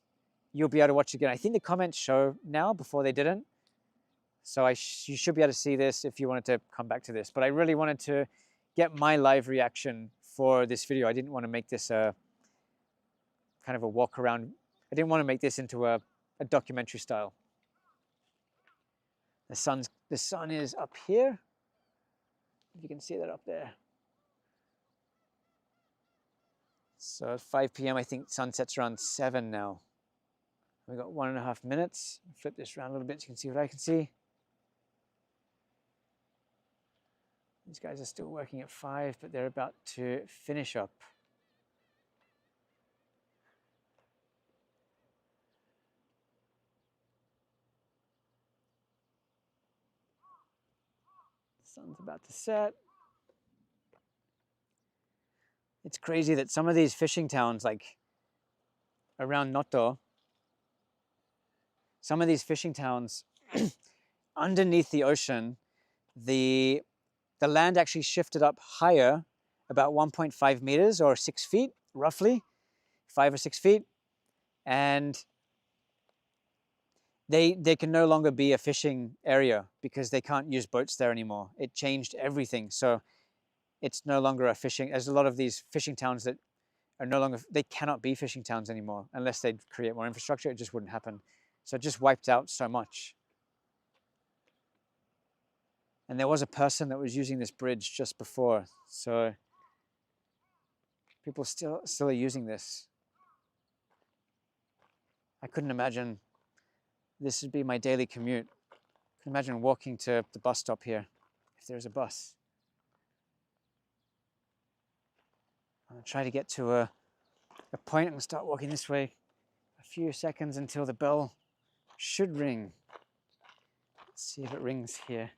you'll be able to watch it again. I think the comments show now before they didn't. So you should be able to see this if you wanted to come back to this. But I really wanted to get my live reaction for this video. I didn't want to make this a kind of a walk around. I didn't want to make this into a documentary style. The sun is up here. If you can see that up there. So at 5 p.m. I think sunset's around 7 now. We've got 1.5 minutes. Flip this around a little bit so you can see what I can see. These guys are still working at 5, but they're about to finish up. The sun's about to set. It's crazy that some of these fishing towns, like around Noto, some of these fishing towns underneath the ocean, the land actually shifted up higher, about 1.5 meters or 6 feet, roughly, 5 or 6 feet. And they can no longer be a fishing area because they can't use boats there anymore. It changed everything. So it's no longer a fishing, there's a lot of these fishing towns that are no longer, they cannot be fishing towns anymore unless they create more infrastructure. It just wouldn't happen. So it just wiped out so much. And there was a person that was using this bridge just before. So people still are using this. I couldn't imagine this would be my daily commute. I can imagine walking to the bus stop here, if there's a bus. I'll try to get to a point and start walking this way. A few seconds until the bell should ring. Let's see if it rings here.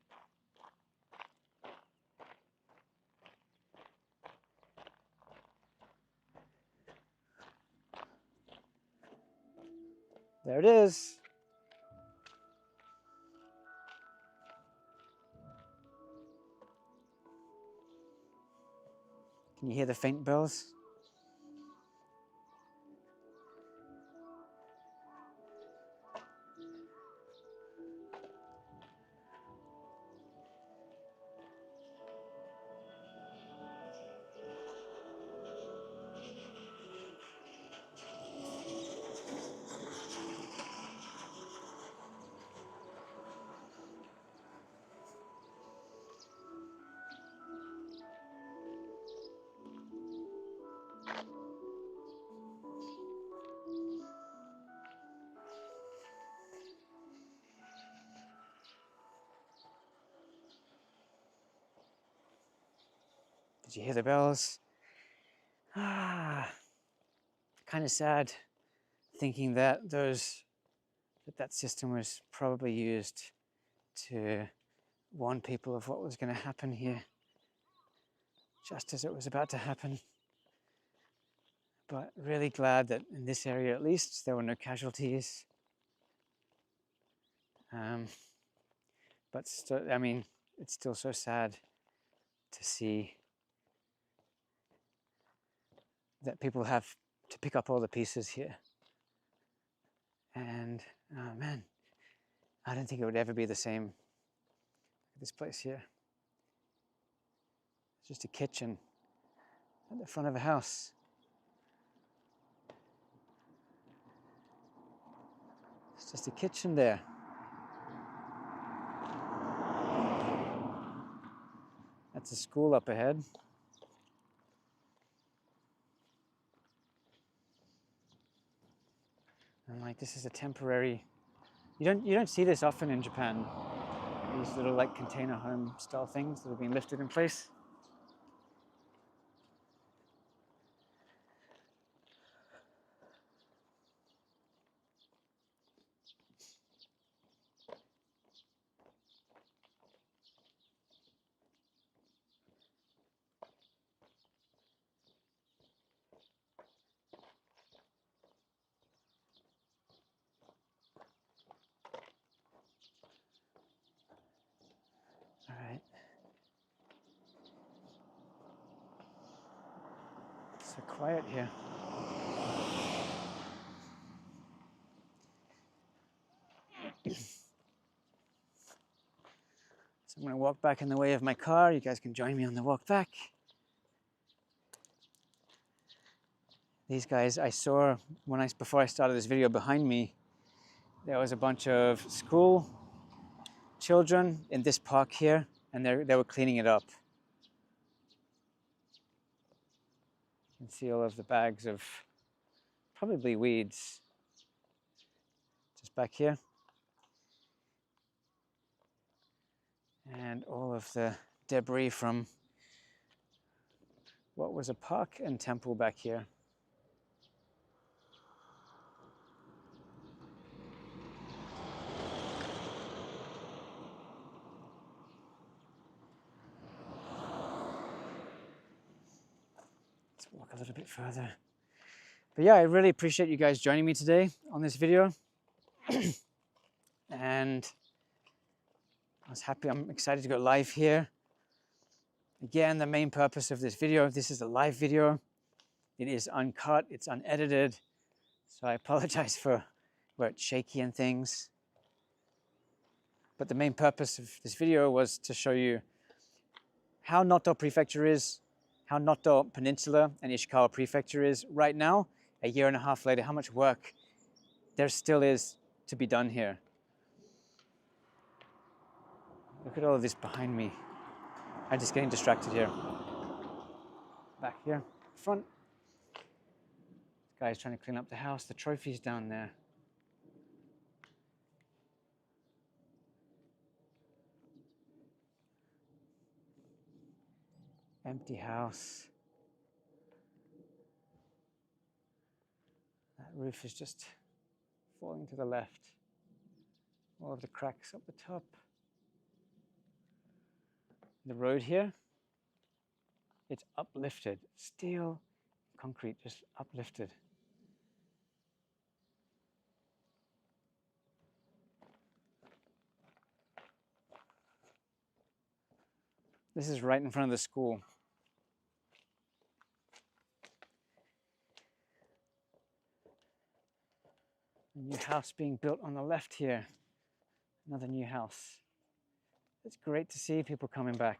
There it is. Can you hear the faint bells? Did you hear the bells? Kind of sad thinking that that system was probably used to warn people of what was going to happen here, just as it was about to happen. But really glad that in this area, at least, there were no casualties. But still, I mean, it's still so sad to see that people have to pick up all the pieces here. And oh man, I don't think it would ever be the same. This place here. It's just a kitchen at the front of a house. It's just a kitchen there. That's a school up ahead. And like, this is a temporary, you don't see this often in Japan. These little like container home style things that have been lifted in place. All right. It's so quiet here. So I'm going to walk back in the way of my car. You guys can join me on the walk back. These guys I saw before I started this video. Behind me, there was a bunch of school children in this park here, and they were cleaning it up. You can see all of the bags of probably weeds just back here. And all of the debris from what was a park and temple back here. Let's walk a little bit further. But yeah, I really appreciate you guys joining me today on this video. And I'm excited to go live here. Again, the main purpose of this video, this is a live video. It is uncut, it's unedited. So I apologize for where it's shaky and things. But the main purpose of this video was to show you how Noto Prefecture is, how Noto Peninsula and Ishikawa Prefecture is right now, a year and a half later, how much work there still is to be done here. Look at all of this behind me. I'm just getting distracted here. Back here, front. This guy's trying to clean up the house. The trophy's down there. Empty house. That roof is just falling to the left. All of the cracks up the top. The road here, it's uplifted. Steel, concrete, just uplifted. This is right in front of the school. A new house being built on the left here. Another new house. It's great to see people coming back.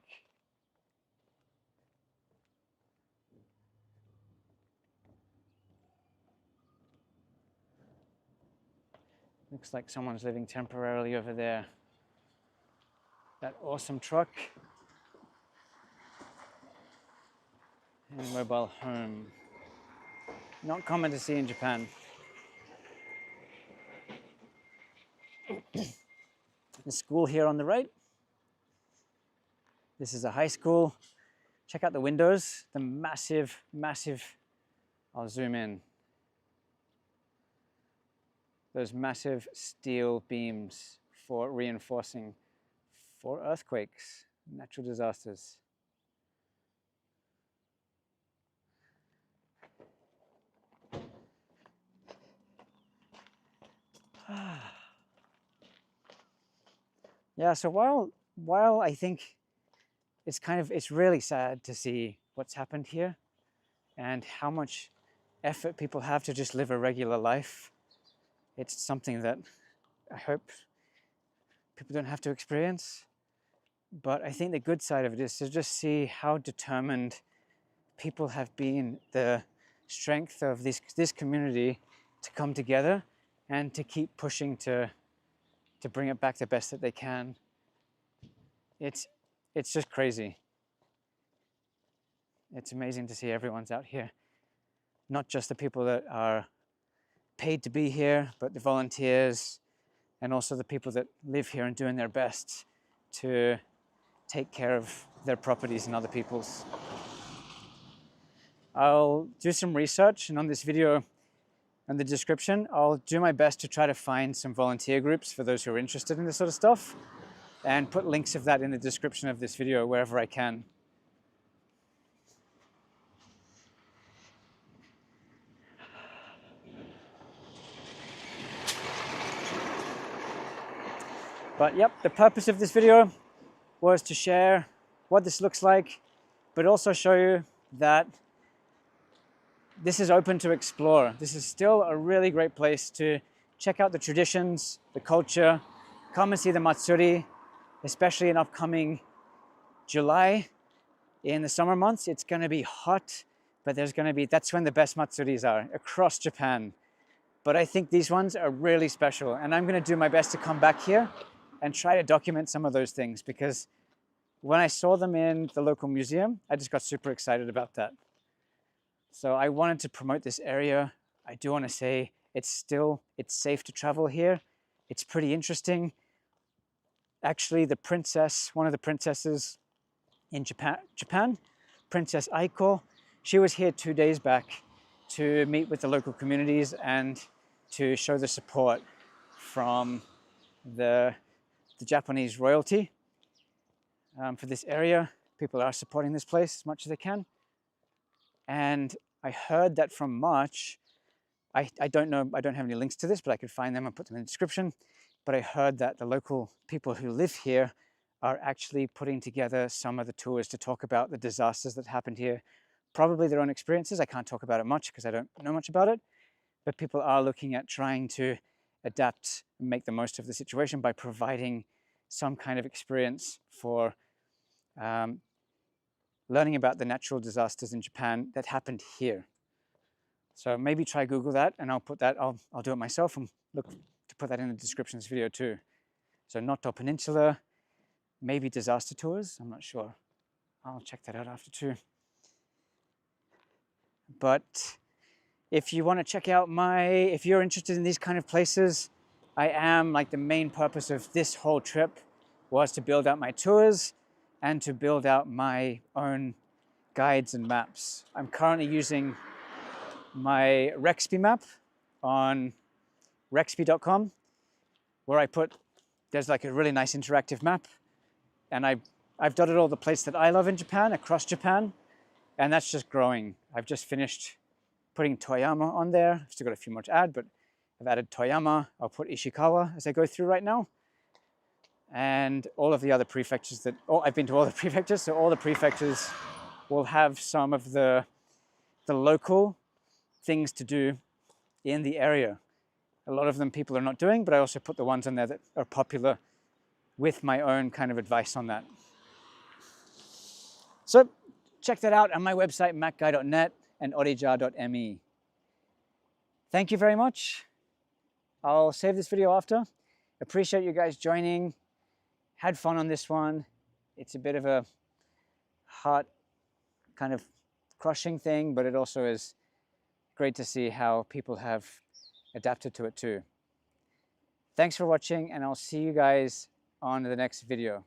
Looks like someone's living temporarily over there. That awesome truck. And a mobile home. Not common to see in Japan. The school here on the right. This is a high school. Check out the windows, the massive, massive, I'll zoom in. Those massive steel beams for reinforcing for earthquakes, natural disasters. Yeah, so while I think it's really sad to see what's happened here and how much effort people have to just live a regular life. It's something that I hope people don't have to experience. But I think the good side of it is to just see how determined people have been, the strength of this community to come together and to keep pushing to bring it back the best that they can. It's just crazy. It's amazing to see everyone's out here. Not just the people that are paid to be here, but the volunteers and also the people that live here and doing their best to take care of their properties and other people's. I'll do some research, and on this video and the description, I'll do my best to try to find some volunteer groups for those who are interested in this sort of stuff and put links of that in the description of this video wherever I can. But yep, the purpose of this video was to share what this looks like, but also show you that this is open to explore. This is still a really great place to check out the traditions, the culture, come and see the Matsuri, especially in upcoming July. In the summer months, it's going to be hot, but that's when the best Matsuris are across Japan. But I think these ones are really special, and I'm going to do my best to come back here and try to document some of those things, because when I saw them in the local museum, I just got super excited about that. So I wanted to promote this area. I do want to say it's safe to travel here. It's pretty interesting. Actually, one of the princesses in Japan, Princess Aiko, she was here 2 days back to meet with the local communities and to show the support from the Japanese royalty for this area. People are supporting this place as much as they can. And I heard that from March, I don't know, I don't have any links to this, but I could find them and put them in the description. But I heard that the local people who live here are actually putting together some of the tours to talk about the disasters that happened here. Probably their own experiences. I can't talk about it much because I don't know much about it. But people are looking at trying to adapt and make the most of the situation by providing some kind of experience for learning about the natural disasters in Japan that happened here. So maybe try Google that, and I'll do it myself and look to put that in the description of this video too. So Noto Peninsula, maybe disaster tours, I'm not sure. I'll check that out after too. But if you want to check out if you're interested in these kind of places, the main purpose of this whole trip was to build out my tours and to build out my own guides and maps. I'm currently using my Rexby map on rexby.com, where there's like a really nice interactive map, and I've dotted all the places that I love in Japan, across Japan, and that's just growing. I've just finished putting Toyama on there. I've still got a few more to add, but I've added Toyama. I'll put Ishikawa as I go through right now. And all of the other prefectures I've been to all the prefectures, so all the prefectures will have some of the local things to do in the area. A lot of them people are not doing, but I also put the ones on there that are popular with my own kind of advice on that. So check that out on my website, macguy.net and orija.me. Thank you very much. I'll save this video after. Appreciate you guys joining. Had fun on this one. It's a bit of a heart kind of crushing thing, but it also is great to see how people have adapted to it too. Thanks for watching, and I'll see you guys on the next video.